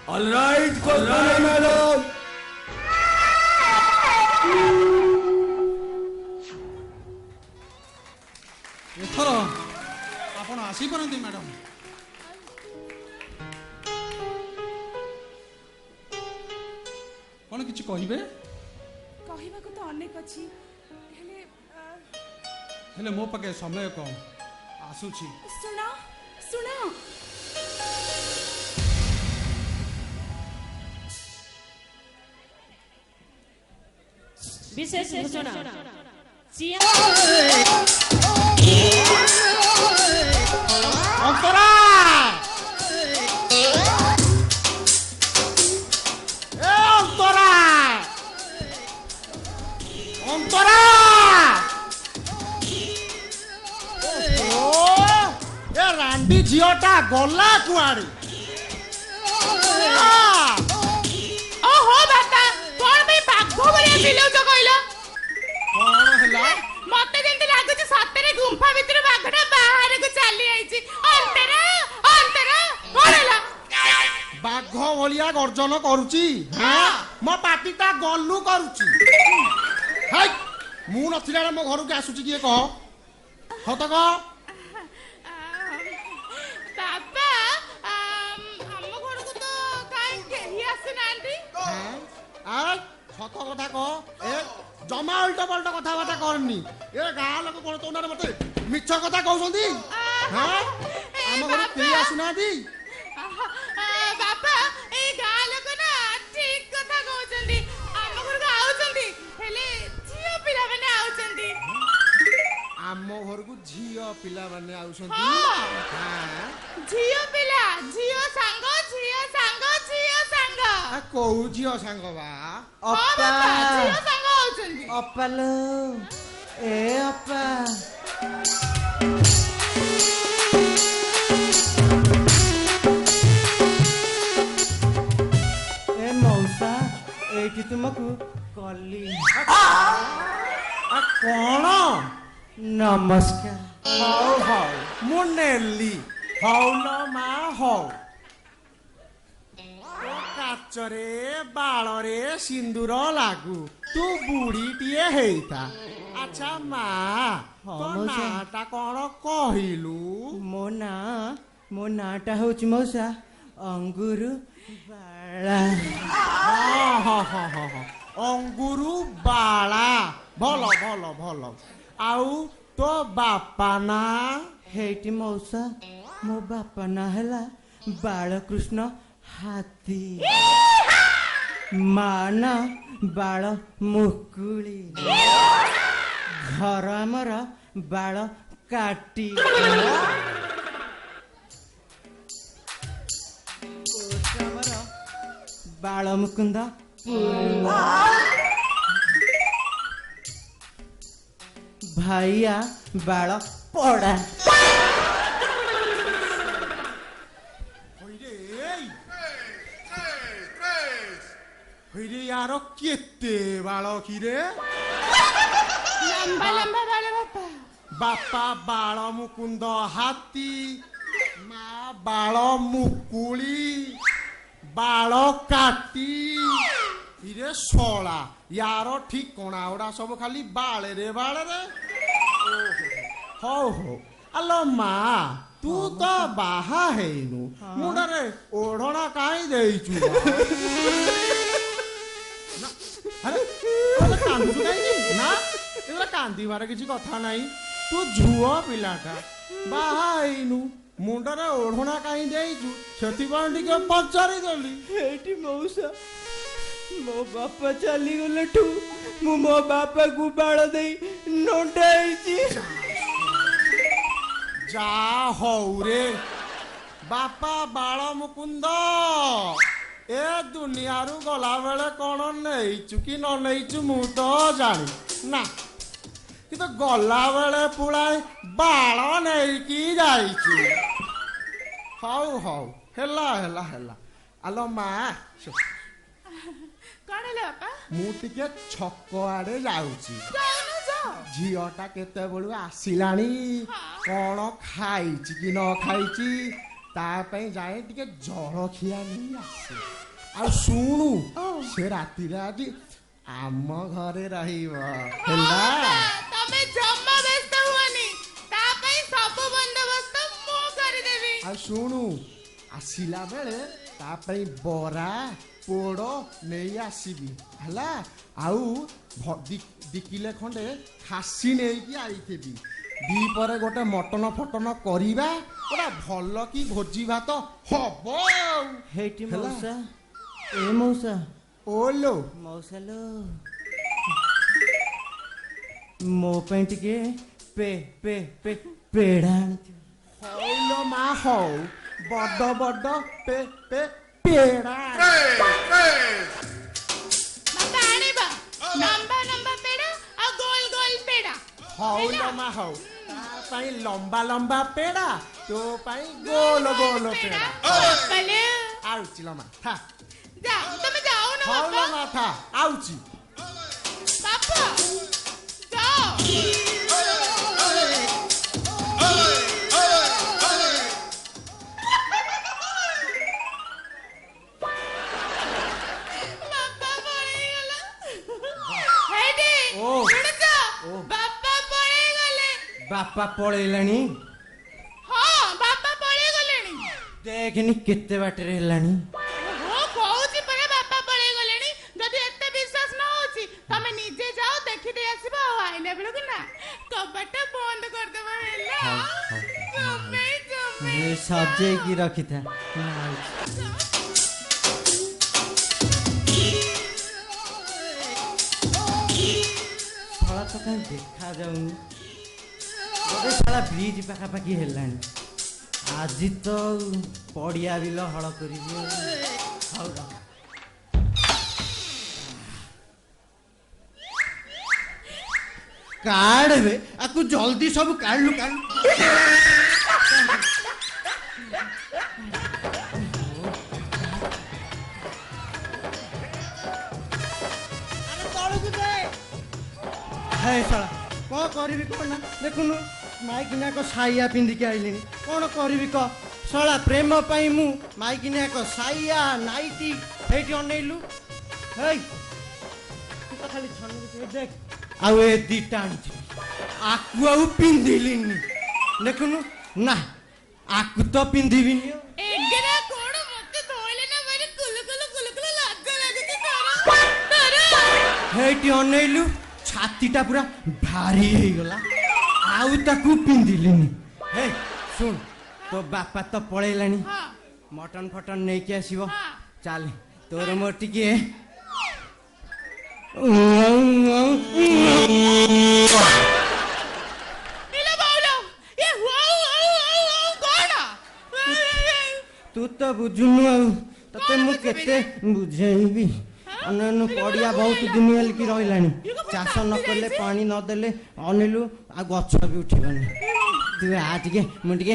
ऑलराइट मैडम
ଆସିପାରନ୍ତି ମ୍ୟାଡାମ। କ'ଣ କିଛି କହିବେ?
କହିବାକୁ ତ ଅନେକ ଅଛି,
ହେଲେ ମୋ ପାଖେ ସମୟ କମ। ଆସୁଛି।
ଶୁଣ ଶୁଣ,
विशेष घोषणा
ଅନ୍ତରା ଏ ଅନ୍ତରା ଅନ୍ତରା ଏ ରାଣ୍ଡି ଝିଅଟା ଗଲା କୁଆଡେ?
ଓହୋ ବାପା, କଣ ପାଇଁ ବାଘ ଭଳିଆ ଚିଲଉଛ କହିଲ?
କଣ ହେଲା?
ମତେ ଯେମିତି ଲାଗୁଛି ସତରେ ଗୁମ୍ଫା ଭିତରୁ ବାଘଟା ବାହାରକୁ ଚାଲି ଆଇଛି। ଅନ୍ତରା ଅନ୍ତରା, କଣ ହେଲା?
ବାଘ ଭଳିଆ ଗର୍ଜନ କରୁଛି। ମୋ ପାଟିଟା ଗଲୁ କରୁଛି। ମୁଁ ନଥିଲା ବେଳେ ମୋ ଘରକୁ ଆସୁଛି କିଏ କହ? ସତ କହ।
ବାପା, ଆମ ଘରକୁ ତ କାହିଁ କେହି ଆସିନାହାନ୍ତି।
ସତ କଥା କହ। ଏ ଜମା ଉଲ୍ଟା ପାଲ୍ଟା କଥାବାର୍ତ୍ତା କରନି। ଏ ଗାଁ ଲୋକ କଣ ତୋ ନାଁରେ ମତେ ମିଛ କଥା କହୁଛନ୍ତି? ଆମ ଘରେ କେହି ଆସୁନାହାନ୍ତି।
ବାପା, ଏଇ ଗାଁ ଲୋକ ନା ଠିକ କଥା କହୁଛନ୍ତି। ଆମ ଘରକୁ ଆଉଛନ୍ତି, ହେଲେ ଝିଅ ପିଲାମାନେ ଆଉଛନ୍ତି।
ଆମ ଘରକୁ ଝିଅ ପିଲାମାନେ ଆଉଛନ୍ତି?
ଝିଅ ପିଲା, ଝିଅ ସାଙ୍ଗ, ଝିଅ ସାଙ୍ଗ, ଝିଅ ସାଙ୍ଗ।
କୋଉ ଝିଅ ସାଙ୍ଗ ବା?
ଝିଅ ସାଙ୍ଗ ଆଉଛନ୍ତି।
ଅପା ଲୋ, ଏ ଅପା।
ଏ ମଉସା, ଏଇଠି ତୁମକୁ କଲି।
କଣ?
ନମସ୍କାର।
ହଉ ହଉ, ମୁଁ ନେଲି। ହଉ ଲୋ ମା ହଉ। କାଚରେ ବାଳରେ ସିନ୍ଦୁର ଲାଗୁ, ତୁ ବୁଢୀଟିଏ ହେଇଥା। ଆଚ୍ଛା ମା, ତୋ ନାଁଟା କଣ କହିଲୁ?
ମୋ ନାଁଟା ହଉଛି ମଉସା ଅଙ୍ଗୁରୁ ବାଳା।
ଅଙ୍ଗୁରୁ ବାଳା। ଭଲ ଭଲ ଭଲ। ଆଉ ତୋ ବାପା ନାଁ?
ହେଇଟି ମଉସା, ମୋ ବାପା ନାଁ ହେଲା ବାଳକୃଷ୍ଣ ହାତୀ। ମା ନା ବାଳ ମୁକୁଳି। ଘର ଆମର ବାଳ କାଟି। ଆମର ବାଳ ମୁକୁନ୍ଦ। ଭାଇଆ ବାଳ ପଡା।
यार केते बाल किरे?
लंबा लंबा बाल बापा।
बापा बाल मुकुंद हाथी, माँ बाल मुकुली, बाल काटी। इरे सोला यार ठिकणा उड़ा सब खाली बाले रे बाले रे। हो हो आलो माँ, तू तो बाहा हेनु मुंडरे ओढ़ना काई देइचु? अरे कांदू काई ना, एला कांदीबार किछि कथा नाही। तू झुओ पिलाटा बाहा हेनु मुंडरे ओढ़ना काई देइचु? सेति पण टिके पचारि देली।
एठी मौसा, मो बापा चली गलेठू मु मो बापा को बाळ देई नोंडाईची।
जा हौ रे बापा बाळ मुकुंद, ए दुनियारू गला बेले कौन नहींचु कि न नहींचु मु तो जानी ना, कि तो गला बेले पुଳାଏ बाଳ ନେଇକି ଯାଇଛୁ। ହଉ ହଉ ହେଲା ହେଲା ହେଲା। ଆଲୋ ମା,
କଣ ହେଲା ବାପା?
ମୁଁ ଟିକେ ଛକ ଆଡେ ଯାଉଛି। ଝିଅଟା କେତେବେଳୁ ଆସିଲାଣି, କଣ ଖାଇଛି କି ନ ଖାଇଛି ତା ପାଇଁ ଯାଏ ଟିକେ ଜଳଖିଆ ନେଇ ଆସେ। ଆଉ ଶୁଣୁ, ସେ ରାତିରେ ଆଜି ଆମ ଘରେ ରହିବ ହେଲା?
ତମେ ଜମା ବ୍ୟସ୍ତ ହୁଅନି, ତା ପାଇଁ ସବୁ ବନ୍ଦୋବସ୍ତ ମୁଁ
ଶୁଣୁ ଆସିଲା ବେଳେ ତା ପାଇଁ ବରା ପୋଡ଼ ନେଇ ଆସିବି ହେଲା। ଆଉ ଦିକିଲେ ଖଣ୍ଡେ ଖାସି ନେଇକି ଆଇଥିବି। ଦିପରେ ଗୋଟେ ମଟନ ଫଟନ କରିବା, ପୁରା ଭଲ କି ଭୋଜି ଭାତ ହବ।
ହେଇଟି ମଉସା, ଏ ମଉସା,
ଓଲୋ
ମଉସା ଲୋ, ମୋ ପାଇଁ ଟିକେ ପେ ପେ ପେ ପେଡ଼ା ଆଣିଥିବ।
ହଉଲୋ ମା ହଉ, ବଡ ବଡ ପେ ପେ ପେଡ଼ା
ଆଣିବା। ଲମ୍ବା ଲମ୍ବା ପେଡ଼ା ଆଉ ଗୋଲ ଗୋଲ ପେଡ଼ା।
ହଉଲୋ ମା ହଉ, ତା ପାଇଁ ଲମ୍ବା ଲମ୍ବା ପେଡ଼ା, ତୋ ପାଇଁ ଗୋଲ ଗୋଲ ପେଡ଼ା। ଆଉଚି ଲୋ ମା ଥା।
ତମେ ଯାଉନ
ହଉଲୋ ମା ଥା, ଆଉଚି
ବାପା ଯାଅ।
ବାପା ପଳେଇଲାଣି?
ହଁ ବାପା ପଳେଇ ଗଲେଣି।
ଦେଖନି କେତେ ବାଟରେ ହେଲାଣି।
କହୁଛି ପରା ବାପା ପଳେଇ ଗଲେଣି। ଯଦି ଏତେ ବିଶ୍ୱାସ ନ ହଉଛି ତମେ ନିଜେ ଯାଅ ଦେଖିଦେଇ ଆସିବ। ଆଉ ଆଇଲା ବେଳକୁ ନା କବାଟ ବନ୍ଦ କରିଦେବ ହେଲା।
ସଜେଇକି ରଖିଥା। ଫଳ ତ କାହିଁ ଦେଖାଯାଉନି। ସାରା ବ୍ରିଜ ପାଖାପାଖି ହେଲାଣି। ଆଜି ତ ପଡ଼ିଆ ବିଲ ହଳ କରିବି। ହଉ କାଢ଼େ ଆକୁ ଜଲ୍ଦି ସବୁ କାଢ଼ିଲୁ କାଢ଼। କ'ଣ କରିବି କ'ଣ ନା ଦେଖୁନୁ ମାଇକିନାକ ସାଇଆ ପିନ୍ଧିକି ଆଇଲିଣି। କ'ଣ କରିବି କହ ଶଳା, ପ୍ରେମ ପାଇଁ ମୁଁ ମାଇକିନାକ ସାଇଆ ନାଇଟି ହେଇଠି ଅନେଇଲୁ। ହେଇ ତୁ ତ ଖାଲି ଦେଖ। ଆଉ ଏ ଦିଟା ଆଣିଛି, ଆକୁ ଆଉ ପିନ୍ଧିଲିନି। ଦେଖୁନୁ ନା ଆକୁ ତ ପିନ୍ଧିବିନି। ହେଇଠି ଅନେଇଲୁ ଛାତିଟା ପୁରା ଭାରି ହେଇଗଲା, ଆଉ ତାକୁ ପିନ୍ଧିଲିନି। ହେ ଶୁଣ, ତୋ ବାପା ତ ପଳେଇଲାଣି, ମଟନ ଫଟନ ନେଇକି ଆସିବ। ଚାଲ ତୋର ମୋର ଟିକେ ତୁ ତ ବୁଝୁନୁ, ଆଉ ତତେ ମୁଁ କେତେ ବୁଝେଇବି। ଅନୁ ପଡ଼ିଆ ବହୁତ ଦିନ ହେଲିକି ରହିଲାଣି। ଚାଷ ନ କଲେ ପାଣି ନଦେଲେ ଅନେଇଲୁ ଆଉ ଗଛ ବି ଉଠିବନି। ତୁ ଆ ଟିକେ ମୁଁ ଟିକେ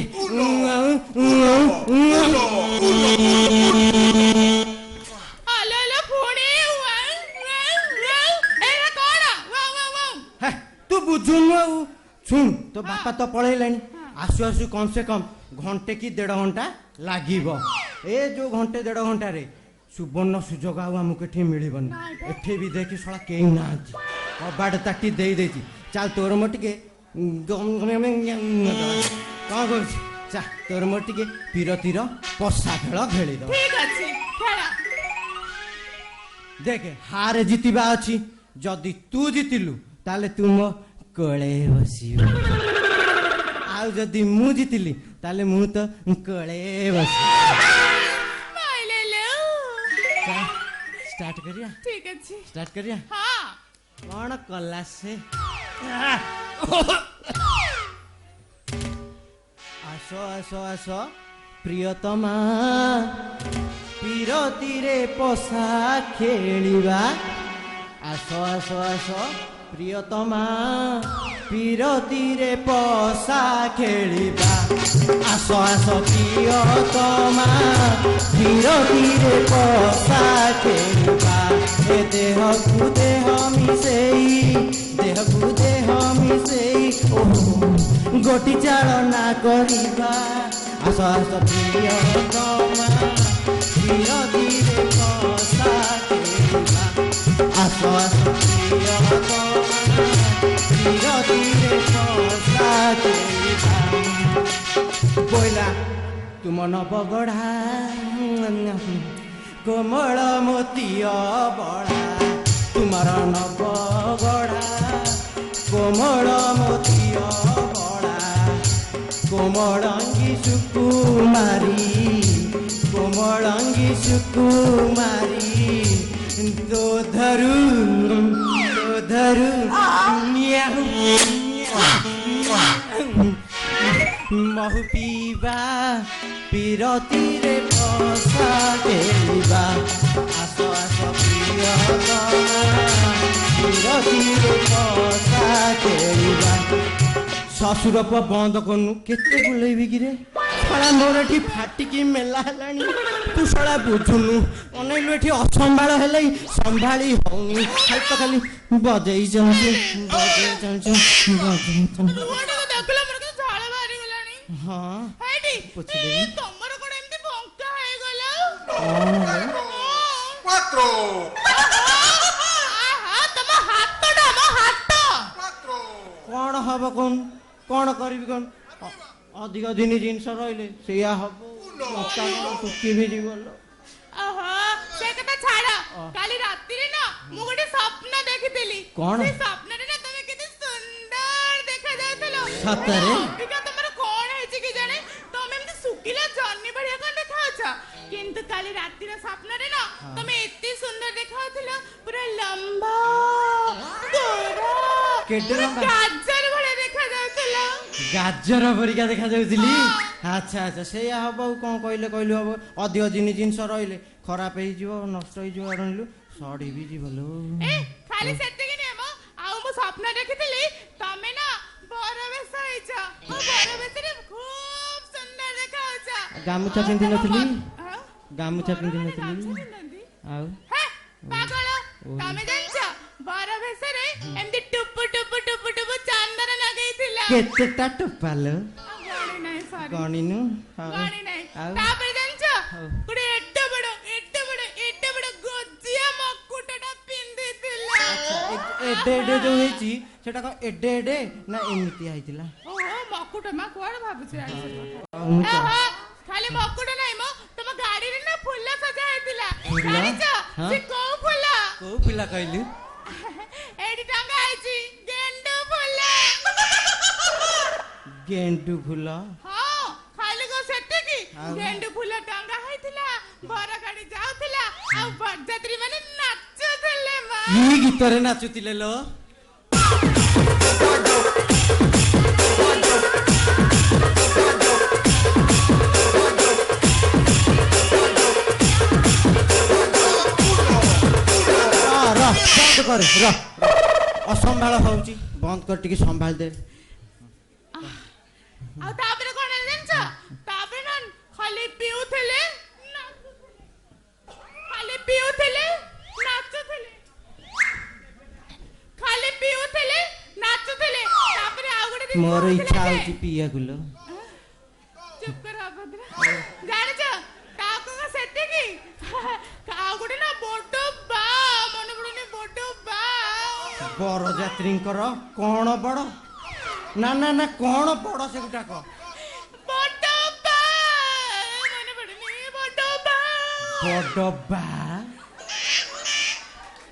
ତୁ ବୁଝୁନୁ। ଆଉ ଶୁଣ, ତୋ ବାପା ତ ପଳେଇଲାଣି। ଆସୁ ଆସୁ କମ ସେ କମ ଘଣ୍ଟେ କି 1.5 ଘଣ୍ଟା ଲାଗିବ। ଏ ଯୋଉ ଘଣ୍ଟେ 1.5 ଘଣ୍ଟାରେ ସୁବର୍ଣ୍ଣ ସୁଯୋଗ ଆଉ ଆମକୁ ଏଠି ମିଳିବନି। ଏଠି ବି ଦେଖି ଶଳା କେହି ନାହାନ୍ତି, କବାଟ ତାଟି ଦେଇ ଦେଇଛି। ଚାଲ ତୋର ମୋର ଟିକେ କ'ଣ କରୁଛି, ଚା ତୋର ମୋର ଟିକେ ପିରତିର ପଶା ଖେଳ ଖେଳିଦବ। ଦେଖେ ହାରେ ଜିତିବା ଅଛି। ଯଦି ତୁ ଜିତିଲୁ ତାହେଲେ ତୁ ମୋ କୋଳେ ବସିବୁ, ଆଉ ଯଦି ମୁଁ ଜିତିଲି ତାହେଲେ ମୁଁ ତ କୋଳେ ବସିବି। स्टार्ट करिया?
ठीक अच्छी
स्टार्ट करिया?
हाँ
कौन कला से आसो आसो आसो प्रियतमा पिरतीरे पसा खेलिबा। आसो आसो आसो प्रियतमा पिरतीरे पसा खेलिबा। आसो आसो प्रियतमा पिरतीरे पसा खेलिबा। ए देह को देह मिसेई, देह को देह मिसेई, गोटी चालना करिबा। आसो आसो प्रियतमा पिरतीरे पसा खेलिबा। आसो आसो प्रियतमा पिरतीरे पसा खेलिबा। बोला तू मन बगड़ा कोमल मोतिया बड़ा तुमार नबगड़ा कोमल मोतिया बड़ा कोमलंगी सुकुमारी कोमलंगी सुकुमारी तो धरू महु पीवा पीरती रे पसा देवा आस आस प्रियतमा पीरती रे पसा देवा शशुर पुआ बंद करनु केते बुलेबी कि रे शला मोर एठी फाटिकी मेला हेलानी तू शला बुझुनु अनेलु एठी असंभाळ हेलै संभाळी होउनी खाली बजेई जाउछु हाँ
तमर कोन एमती बंका हे गला
Quattro!
तम हातटा म हात
कौन हब कौन कौन करी कौन अधिक दिन जिनस रहिले सेया हब सुखी भी जीवन
से कथा छाड़ा काली रात्रि रे ना मु गोटे स्वप्न देखितली
कौन
से स्वप्न रे ना तमे केते सुंदर देखा जातलो
सतरे
इका तमर कोन है कि जाने तमे एमती सुकिला जन्नी बढ़िया कोन देखाउछा किंतु काली रात्रि रे स्वप्न रे ना तमे एते सुंदर देखाउथला पूरा लंबा गोरा
केडे लंबा
गाजर भले देखा जातला
गाजर परिका देखा जाउतली अच्छा अच्छा सेया हब कौन कहले कहलु हब अधिक दिन जिनस रहिले खराब हे जीव नष्ट हे जीव अरनलु सड़ी भी जीवलो
ए खाली सेते कि नेम आउ मु स्वप्न देखितली तमे ना बरवेश होइछा ओ बरवेश रे खूब सुंदर देखाउछा
गामुछा पिंदी नथली गामुछा पिंदी नथली आउ
हे पागल तमे जानछ बरवेश रे एमती टुप टुप टुप टुप चांदन लगैथिला
केतेटा टुपालो
गाणी नै सॉरी
गणिनु
गाणी नै तापर जानछ गुडे एड्डे बड़ गोजिया मकुटटा पिंदिथिला
एडे एडे जो हेची सेटा को एडे एडे ना एमिति आइतिला
ओहो मकुट मा कोड भाबुछ खाली मकुट नै म तम गाडी रे ना फुल्ला सजा हेतिला जानिछ से को फुल्ला
कहलु
एडी टांगा आइची
गेंडू फुल
हां खाली को सेते की गेंडू फुल टांगा हेतिला घर गाडी जाउतिला आ बरजात्री माने नाचुतिले मा
ई गीत रे नाचुतिले लो बंद कर असंभाळ होउची बंद कर टिके संभाल दे
आ तापरे कोन जानछ तापरे नन खाली पिउथिले नाचुथिले खाली पिउथिले नाचुथिले तापरे आ गुडे दिन
मोर इच्छा होची पिया गुलो
चुप कर अभद्र जानछ ताको का सेते की आ गुडे ना बोटो बा मन गुडे बोटो बा
बर यात्रींकर कोन बड़ ना ना ना कोन बड़ से गुटाक
बोटो बा मन बडनी बोटो बा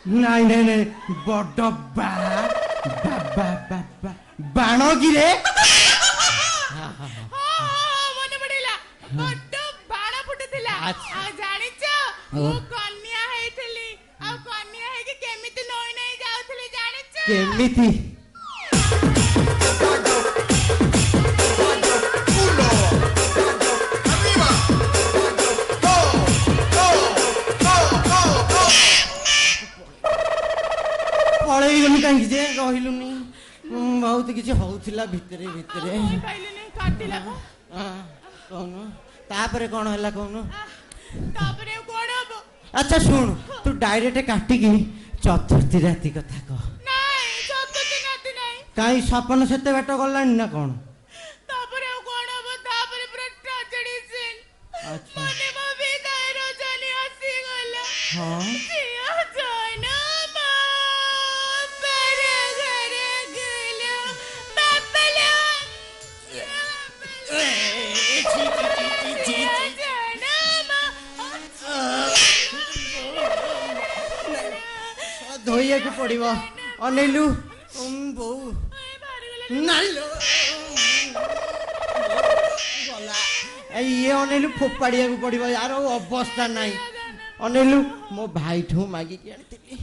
नहीं नहीं नहीं बडब्बा बाबा बाबा बाणो गिरे
मने पड़िला बड्ड बाण फुटथिला आ जानिछ ओ कन्या हेथिली आ कन्या हे के केमिति नई नई जाउथली जानिछ
केमिति पळेई गनी कांगी जे रहिलुनी बहुत किछि होउथिला भितरे भितरे
पाइलेनी काटिला
कहनु तापरे कोन हला कहनु
तापरे कोन हबो
अच्छा सुन तू डायरेक्ट काटी की चतुर्थी राती कथा कह
नहीं चतुर्थी राती नहीं
काई सपन सेते बेट गलानी ना कोन
तापरे कोन हबो तापरे पूरा ट्रेजेडी सीन
अच्छा
मने मो विदाय रजनी हसी गला
हां
सिया जाना मा पेरे घरे गला बाबला
ची ची ची ची ଫୋପାଡ଼ିବାକୁ ପଡ଼ିବ ଅନେଇଲୁ ବୋଉ ନାଇଁ ଲୋ ଗଲା ଇଏ ଅନେଇଲୁ ଫୋପାଡ଼ିବାକୁ ପଡ଼ିବ ୟାର ଅବସ୍ଥା ନାହିଁ ଅନେଇଲୁ ମୋ ଭାଇଠୁ ମାଗିକି ଆଣିଥିଲି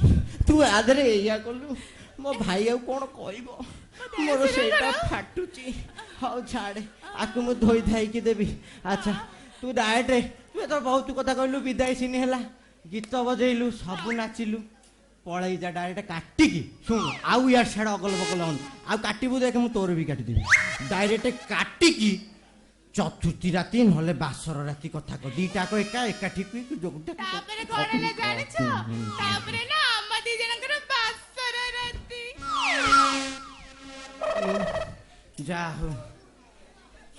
ତୁ ଆଧରେ ଏଇଆ କଲୁ ମୋ ଭାଇ ଆଉ କ'ଣ କହିବ ମୋର ସେଇଟା ଫାଟୁଛି ହଉ ଛାଡ଼େ ଆକୁ ମୁଁ ଧୋଇ ଧାଇକି ଦେବି ଆଚ୍ଛା ତୁ ଡାଏଟ୍ରେ ତୁ ଏଥର ବହୁତ କଥା କହିଲୁ ବିଦାୟ ସିନି ହେଲା ଗୀତ ବଜେଇଲୁ ସବୁ ନାଚିଲୁ ପଳେଇ ଯା ଡାଇରେକ୍ଟ କାଟିକି ଶୁଣୁ ଆଉ ୟାର ସିଆଡ଼େ ଅଗଲ ବଗଲ ହଉନି ଆଉ କାଟିବୁ ଦେଖେ ମୁଁ ତୋର ବି କାଟିଦେବି ଡାଇରେକ୍ଟ କାଟିକି ଚତୁର୍ଥୀ ରାତି ନହେଲେ ବାସର ରାତି କଥା କହ ଦିଟାକ ଏକାଠି ଯୋଉଟା
ତାପରେ କଣ ହେଲା ଜାଣିଛ ତାପରେ ନା ଆମ ଦି ଜଣଙ୍କର ବାସର ରାତି
ଯା ହଉ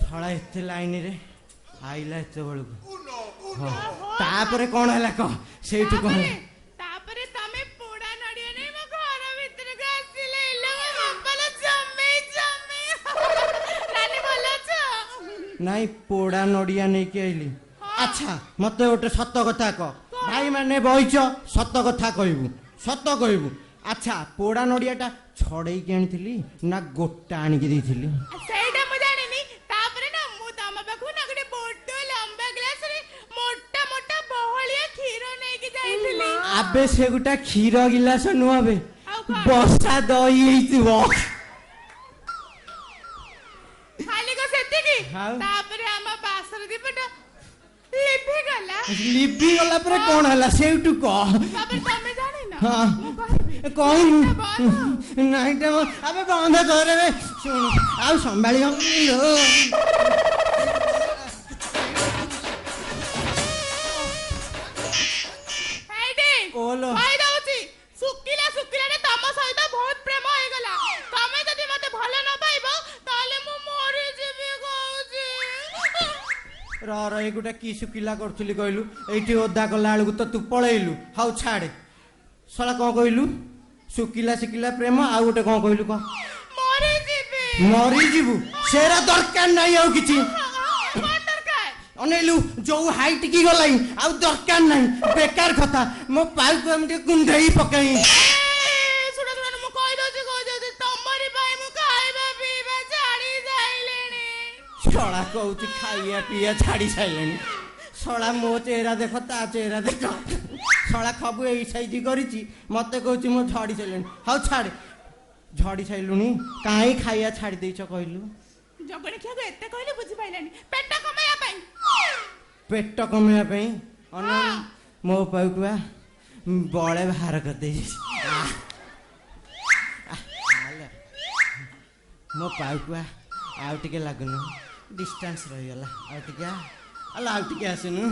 ଛଳା ଏତେ ଲାଇନରେ ଆଇଲା ଏତେ ବେଳକୁ ତାପରେ କଣ ହେଲା କହ ସେଇଠୁ କଣ
ତାପରେ ତମେ ପୋଡା ନଡିଆ ନେଇ ମୋ ଘର ଭିତରକୁ ଆସିଲେ ଇଲୋ ମୋ ବାପାଲୋ ଜମେଇ ରାନୀ ଭଲ ଅଛ
ନାଇଁ ପୋଡା ନଡିଆ ନେଇକି ଆଇଲି ଆଚ୍ଛା ମତେ ଗୋଟେ ସତ କଥା କହ ଭାଇ ମାନେ ବଇଛ ସତ କଥା କହିବୁ ଆଚ୍ଛା ପୋଡା ନଡିଆଟା ଛଡେଇକି ଆଣିଥିଲି ନା ଗୋଟା ଆଣିକି ଦେଇଥିଲି
ସେଇଟା ମୁଁ ଜାଣିନି ତାପରେ ନା ମୁଁ ତମ ପାଖକୁ ନା ଗୋଟେ ବଡ ଲମ୍ବା ଗ୍ଲାସରେ ମୋଟା ମୋଟା ବହଳିଆ କ୍ଷୀର ନେଇକି ଯାଇଥିଲି
ଆବେ ସେ ଗୋଟା କ୍ଷୀର ଗିଲାସ ନୁହଁ ବେ ବସା ଦହି ହେଇଥିବ
ଖାଲି କ ସେତିକି ତାପରେ ଆମ ବାସର ଦୀପଟା
ଲିଭିଗଲା ପରେ କଣ ହେଲା ସେଇଠୁ କହ
ତାପରେ ତମେ ଜାଣିନ ମୁଁ
କହିବି ନାଇଁ ଆବେ ବନ୍ଦ କରେ ଶୁଣୁ ଆଉ ସମ୍ଭାଳି
ଶୁଖିଲାରେ ତମ ସହିତ ବହୁତ ପ୍ରେମ ହେଇଗଲା ତମେ ଯଦି ମତେ ଭଲ ନ ପାଇବ ତାହେଲେ ମୁଁ ମରିଯିବି କହୁଛି
ର ଏଇ ଗୋଟେ କି ଶୁଖିଲା କରୁଥିଲି କହିଲୁ ଏଇଠି ଓଦା କଲା ବେଳକୁ ତ ତୁ ପଳେଇଲୁ ହଉ ଛାଡେ ଶଳା କଣ କହିଲୁ ଶୁଖିଲା ପ୍ରେମ ଆଉ ଗୋଟେ କଣ କହିଲୁ କହ ମରିଯିବୁ ସେରା ଦରକାର ନାହିଁ ଆଉ କିଛି ଅନେଇଲୁ ଯୋଉ ହାଇଟ୍ କି ଗଲାଇ ଆଉ ଦରକାର ନାହିଁ ବେକାର କଥା ମୋ ପାଉକୁ ଆମେ ଟିକେ କୁଣ୍ଢେଇ ପକାଇ
ମୁଁ କହିଦଉଛି ତମରି ପାଇଁ ମୁଁ ଖାଇବା ପିଇବା ଛାଡି ସାଇଲିଣି
ଶଳା କହୁଛି ଖାଇବା ପିଇବା ଛାଡି ସାଇଲେଣି ଶଳା ମୋ ଚେହେରା ଦେଖ ତା ଚେହେରା ଦେଖ ଶଳା ଖବୁ ଏଇ ସାଇଜ କରିଛି ମତେ କହୁଛି ମୁଁ ଝଡି ସାଇଲିଣି ହଉ ଛାଡେ ଝଡି ସାଇଲୁଣି କାହିଁ ଖାଇବା ଛାଡି ଦେଇଛ କହିଲୁ
ଜଗଣିଖିଆକୁ ଏତେ କହିଲେ ବୁଝିପାଇଲାନି ପେଟ
କମେଇବା ପାଇଁ ମୋ ପାଉକୁ ବଳେ ବାହାର କରିଦେଇଛି ମୋ ପାଉକୁ ଆଉ ଟିକେ ଲାଗୁନି ଡିଷ୍ଟାନ୍ସ ରହିଗଲା ଆଉ ଟିକେ ଆସୁନୁ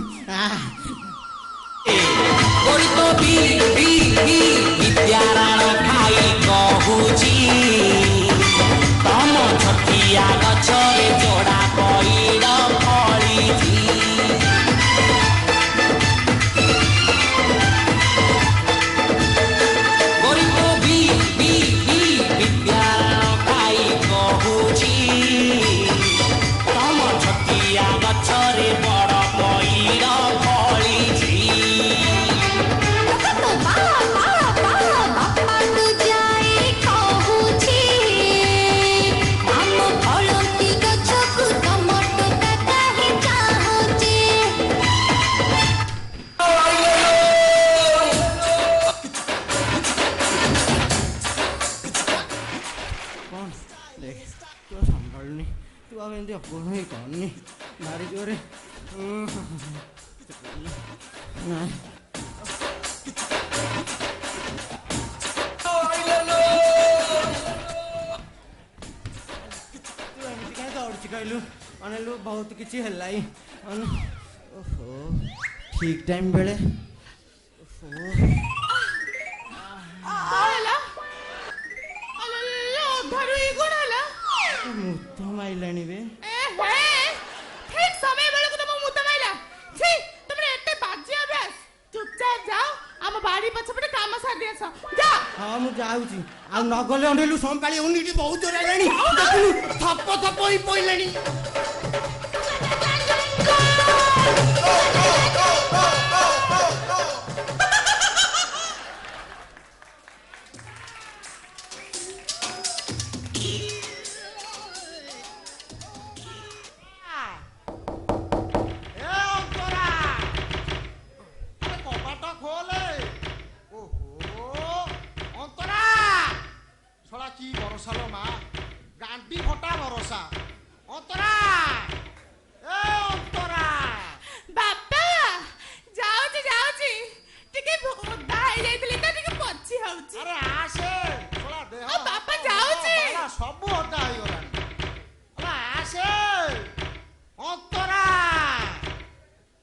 ଖାଇ କହୁଛି ତମ ଛତିଆ ଗଛରେ ଯୋଡ଼ା ପଇଡ଼ ଫଳିଛି ଖାଇ କହୁଛି ତମ ଛତିଆ ଗଛରେ ବଡ଼ ପଇଡ଼ ଫଳିଛି
ଅପୂର୍ଣ୍ଣ କରନି ଭାରି ଜୋରେ ଦୌଡ଼ିଛି କହିଲୁ ଅନେଇଲୁ ବହୁତ କିଛି ହେଲା ଓହୋ ଠିକ ଟାଇମ ବେଳେ ମୁତ ମାଇଲାଣି ବେ
ଠିକ ସମୟ ବେଳକୁ ତମ ମୁତ ମାଇଲା ତମର ଏତେ ବାଜେ ଅଭ୍ୟାସ ଚୁପଚାପ ଯାଅ ଆମ ବାଡି ପଛପଟେ କାମ ସାରି ଆସ ଯା
ହଁ ମୁଁ ଯାଉଛି ଆଉ ନଗଲେ ଅଣ୍ଡେଇଲୁ ସମ୍ପାଳି ଉନିଟି ବହୁତ ଜୋରେ ହେଲାଣି ଥପ ହେଇ ପଇଲାଣି
ଭରସା ଲୋ ମା ଗାଣ୍ଡି ଫଟା ଭରସା ଅନ୍ତରା ଏ ଅନ୍ତରା
ବାପା ଯାଉଛି ଯାଉଛି ଟିକେ ଓଦା ହେଇଯାଇଥିଲି ତ ଟିକେ ପଛି ହଉଛି
ଆରେ ଆସେ ଶଳା ଦେହ
ବାପା ଯାଉଛି
ସବୁ ଓଦା ହେଇଗଲାଣି ଆରେ ଆସେ ଅନ୍ତରା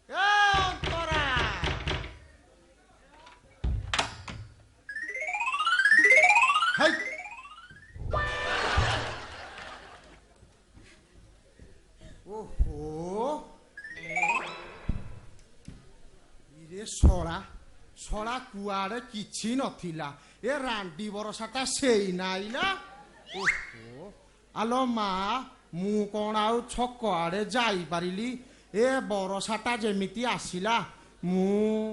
ଏ ଅନ୍ତରା ହେଇ ଓହୋ ଇରେ ଶଳା କୁଆଡେ କିଛି ନଥିଲା ଏ ରାଣ୍ଡି ବରସାଟା ସେଇ ନାଇଲା ଓହୋ ଆଲୋ ମା ମୁଁ କଣ ଆଉ ଛକ ଆଡେ ଯାଇପାରିଲି ଏ ବରସାଟା ଯେମିତି ଆସିଲା ମୁଁ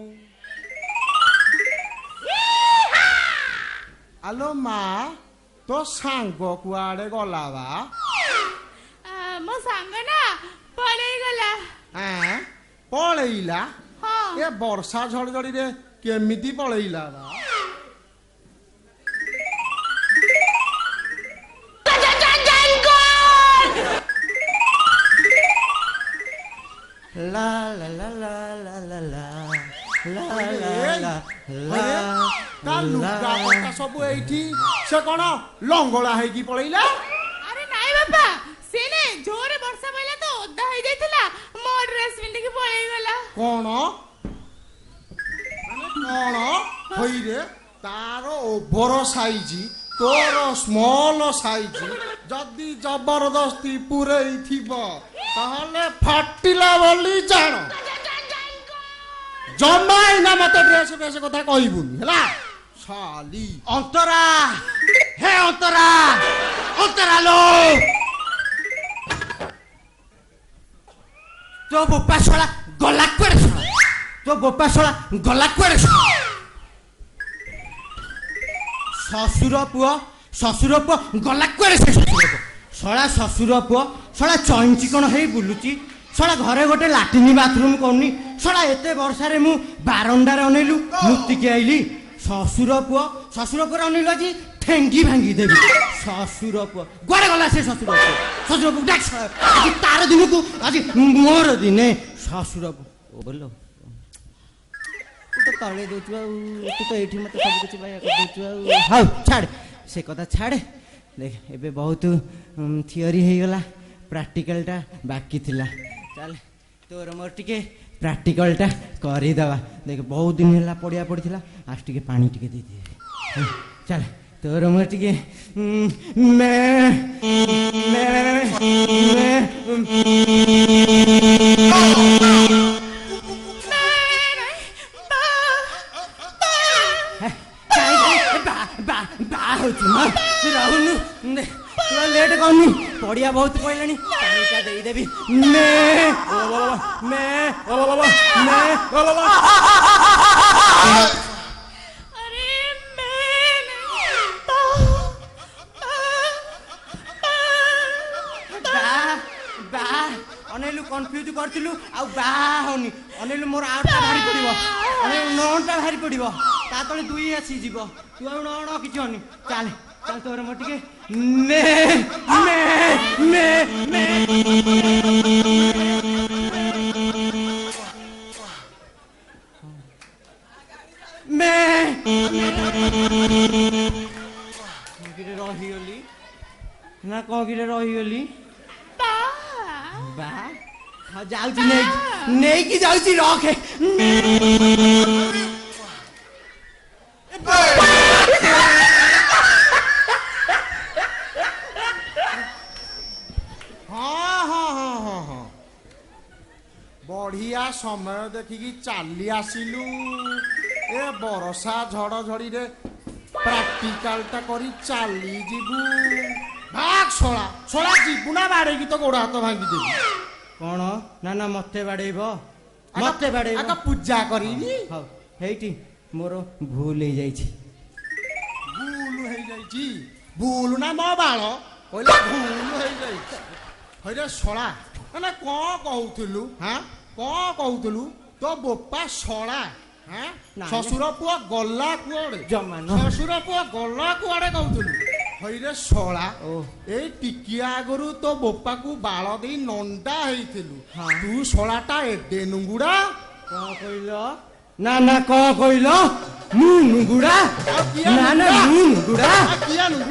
ଆଲୋ ମା ତୋ ସାଙ୍ଗ କୁଆଡେ ଗଲା ବା
ମୋ ସାଙ୍ଗ ନା ପଳେଇଗଲା
ପଳେଇଲା ଏ ବର୍ଷା ଝଡଝଡିରେ କେମିତି ପଳେଇଲା ବା
ଲା ଲା ଲା ଲା ଲା ଲା ଲା
ତା ଲୁଗା ପଟା ସବୁ ଏଇଠି ସେ କଣ ଲଙ୍ଗଳା ହେଇକି ପଳେଇଲା
ଆରେ ନାଇଁ ବାପା ସେ ନେ ଜୋରେ ବର୍ଷା ପଇଲା ତ ଓଦା ହେଇଯାଇଥିଲା ମୋ ଡ୍ରେସ୍ ପିନ୍ଧିକି ପଳେଇଗଲା
କଣ ହୋଇରେ ତାର ଓଭର ସାଇଜି ତୋର ସ୍ମଲ ସାଇଜି ଯଦି ଜବରଦସ୍ତି ପୁରେଇଥିବ ତାହେଲେ ଫାଟିଲା ବୋଲି ଜାଣ ଜମା ଏଇନା ମତେ ଡ୍ରେସ ଫ୍ରେସ କଥା କହିବୁନି ହେଲା ଶାଲି
ଅନ୍ତରା ହେ ଅନ୍ତରା ଅନ୍ତରା ଲୋ ତୋ ବୋପା ଶଳା ଗଲା କୁଆଡେ ଶଳା ତୋ ବୋପା ଶଳା ଗଲା କୁଆଡେ ଶ୍ୱଶୁର ପୁଅ ଗଲା କୁଆଡେ ସେ ଶ୍ୱଶୁର ପୁଅ ଶଳା ଶ୍ୱଶୁର ପୁଅ ଶଳା ଚଇଞ୍ଚି କଣ ହେଇ ବୁଲୁଛି ଶଳା ଘରେ ଗୋଟେ ଲାଟ୍ରିନ୍ ବାଥରୁମ କରୁନି ଶଳା ଏତେ ବର୍ଷାରେ ମୁଁ ବାରଣ୍ଡାରେ ଅନେଇଲୁ ମୁତିକି ଆଇଲି ଶ୍ୱଶୁର ପୁଅ ଅନେଇଲୁ ଆଜି ଠେଙ୍ଗି ଭାଙ୍ଗି ଦେବି ଶ୍ୱଶୁର ପୁଅ କୁଆଡେ ଗଲା ସେ ଶ୍ୱଶୁର ପୁଅ ଡାକ ଆଜି ତାର ଦିନକୁ ଆଜି ମୋର ଦିନେ ଶ୍ୱଶୁର ପୁଅ ବୋଲ ତୁ ତ ତଳେ ଦଉଛୁ ଆଉ ତୁ ତ ଏଇଠି ମତେ ସବୁ କିଛି ବାୟା କରିଦଉଛୁ ଆଉ ହଉ ଛାଡେ ସେ କଥା ଛାଡେ ଦେଖ ଏବେ ବହୁତ ଥିଓରି ହେଇଗଲା ପ୍ରାକ୍ଟିକାଲଟା ବାକି ଥିଲା ଚାଲ ତୋର ମୋର ଟିକେ ପ୍ରାକ୍ଟିକାଲଟା କରିଦେବା ଦେଖ ବହୁତ ଦିନ ହେଲା ପଡ଼ିଆ ପଡ଼ିଥିଲା ଆସ ଟିକେ ପାଣି ଟିକେ ଦେଇଦେବି ଚାଲ ତୋର ମୋର ଟିକେ ରହୁନୁ ଲେଟ୍ କରୁନି ପଡ଼ିଆ ବହୁତ ପଡ଼ିଲାଣି ପାଣିଟା ଦେଇଦେବି ଅନେଇଲୁ କନଫ୍ୟୁଜ କରିଥିଲୁ ଆଉ ବାହା ହଉନି ଅନେଇଲୁ ମୋର ଆଉଟା ଭାରି ପଡିବ ନଅଟା ଭାରି ପଡିବ ତା ତଳେ 2 ଆସିଯିବ ତୁ ଆଉ ନଣ କିଛି ହନି ଚାଲେ ଚାଲ ତୋର ମୋର ଟିକେ ରହିଗଲି ନା କଣ ରହିଗଲି ବା ଯାଉଛି ନେଇକି ଯାଉଛି ରଖେ
ବଢିଆ ସମୟ ଦେଖିକି ଚାଲି ଆସିଲୁ ଏ ବର୍ଷା ଝଡଝଡିରେ ପ୍ରାକ୍ଟିକାଲଟା କରି ଚାଲି ଯିବୁ ଭାଗ ଶଳା ଯିବୁ ନା ବାଡେଇକି ତ ଗୋଡ ହାତ ଭାଙ୍ଗିଦେବି
କଣ ନା ମତେ ବାଡେଇବ ମତେ ବାଡେଇବ
ପୂଜା କରିବି
ହଉ ହେଇଟି ମୋର ଭୁଲ ହେଇଯାଇଛି
ଭୁଲ ନା ମୋ ବାଳ କହିଲା ଭୁଲ ହେଇଯାଇଛି ହଇରେ ଶଳା ମାନେ କଣ କହୁଥିଲୁ କଣ କହୁଥିଲୁ ତୋ ବୋପା ଶଳା ଶ୍ୱଶୁର ପୁଅ ଗଲା କୁଆଡେ
ଜମା
ଶ୍ୱଶୁର ପୁଅ ଗଲା କୁଆଡେ କହୁଥିଲୁ ହଇରେ ଶଳା ଏଇ ଟିକିଆ ଆଗରୁ ତୋ ବୋପାକୁ ବାଳ ଦେଇ ନଣ୍ଡା ହେଇଥିଲୁ ତୁ ଶଳାଟା ଏଡେ ନୁଙ୍ଗୁଡା
କଣ କହିଲ ନା ନା କଣ କହିଲ ମୁଁ ନୁଙ୍ଗୁଡା ନା ନା ମୁଁ ନୁଙ୍ଗୁଡା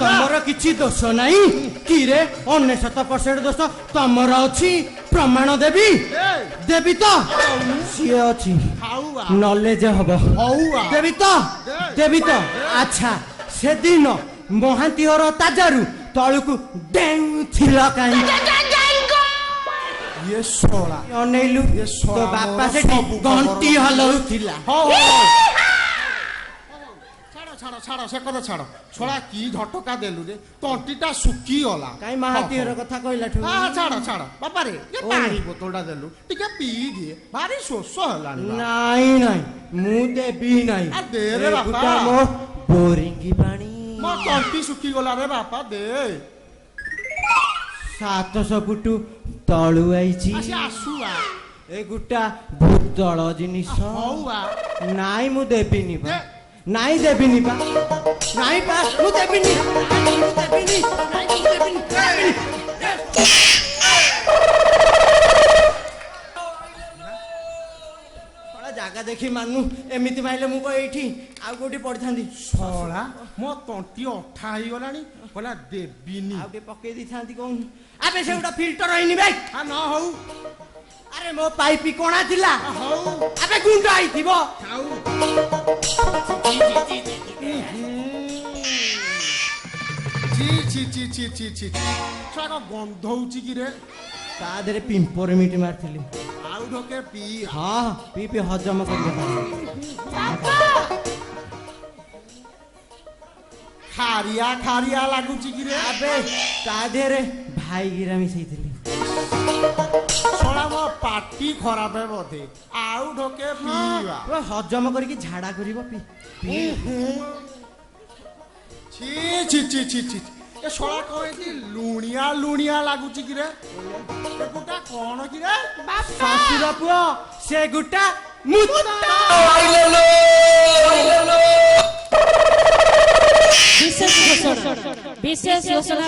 ତମର କିଛି ଦୋଷ ନାହିଁ କିରେ 99% ଦୋଷ ତମର ଅଛି ପ୍ରମାଣ ଦେବି ଦେବି ତ ସିଏ ଅଛି ନଲେଜ ହବ ଦେବି ତ ଆଚ୍ଛା ସେଦିନ ମହାନ୍ତି ଘର ତାଜାରୁ ତଳକୁ ଡେଉଁଥିଲ କାହିଁକି
ଇଏ ଶଳା
ଅନେଇଲୁ ତୋ ବାପା ସେଠି ଗଣ୍ଟି ହଲଉଥିଲା
ଛାଡ ଛାଡ ସେ କଥା ଛାଡ ଶଳା କି ଝଟକା ଦେଲୁ ରେ ତଣ୍ଟିଟା ଶୁଖିଗଲା
କାଇଁ ମହାନ୍ତି ଘର କଥା କହିଲାଠୁ
ଛାଡ ବାପାରେ ପାଣି ବୋତଲଟା ଦେଲୁ ଟିକେ ପିଇ ଦିଏ ଭାରି ଶୋଷ ହେଲାଣି
ନାଇଁ ମୁଁ ଦେବି ନାହିଁ
ଦେରେ ବାପା
ମୋ ବୋରିଙ୍ଗି ପାଣି
ମୋ ତଣ୍ଟି ଶୁଖିଗଲା ରେ ବାପା ଦେ
700 ଫୁଟ ତଳୁ ଆଇଛି ଏ ଗୋଟା ଭୂତଳ ଜିନିଷ ନାଇଁ ମୁଁ ଦେବିନି ବା ନାଇଁ ଦେବିନି ବା ନାଇଁ ବା ମୁଁ ଦେବିନି ଜାଗା ଦେଖି ମାନୁ ଏମିତି ମାଇଲେ ମୁଁ ଏଇଠି ଆଉ କୋଉଠି ପଡିଥାନ୍ତି
ଶଳା ମୋ ତଣ୍ଟି ଅଠା ହେଇଗଲାଣି କହିଲା ଦେବିନି
ଆଉ ଟିକେ ପକେଇ ଦେଇଥାନ୍ତି କଣ ଆବେ ସେ ଗୋଟା ଫିଲ୍ଟର ହେଇନି ଭାଇ
ନ ହଉ
ଆରେ ମୋ ପାଇପି କଣା ଥିଲା ଆବେ ଗୁଣ୍ଡ ହେଇଥିବ
ଗନ୍ଧ ହଉଛି କି ରେ
ତା ଦେହରେ ପିମ୍ପର ମିଟି ମାରିଥିଲି
ଆଉ ଢୋକେ ପି
ହଁ ପି ହଜମ କରିବା
ଖାରିଆ ଲାଗୁଛି କି ରେ
ଆବେ ତା ଦେହରେ ଭାଇ ଗିରା ମିଶେଇଥିଲି
ଶଳା ମୋ ପାଟି ଖରାପ ବୋଧେ ଆଉ ଢୋକେ ପିଇବା
ହଜମ କରିକି ଝାଡା କରିବ
ଛି ଏ ଶଳା କଣ ଲୁଣିଆ ଲାଗୁଛି କି ରେ ଗୋଟା କଣ କି ରେ
ଶ୍ୱଶୁର ପୁଅ ସେ ଗୋଟା
ବିଶେଷ ଘୋଷଣା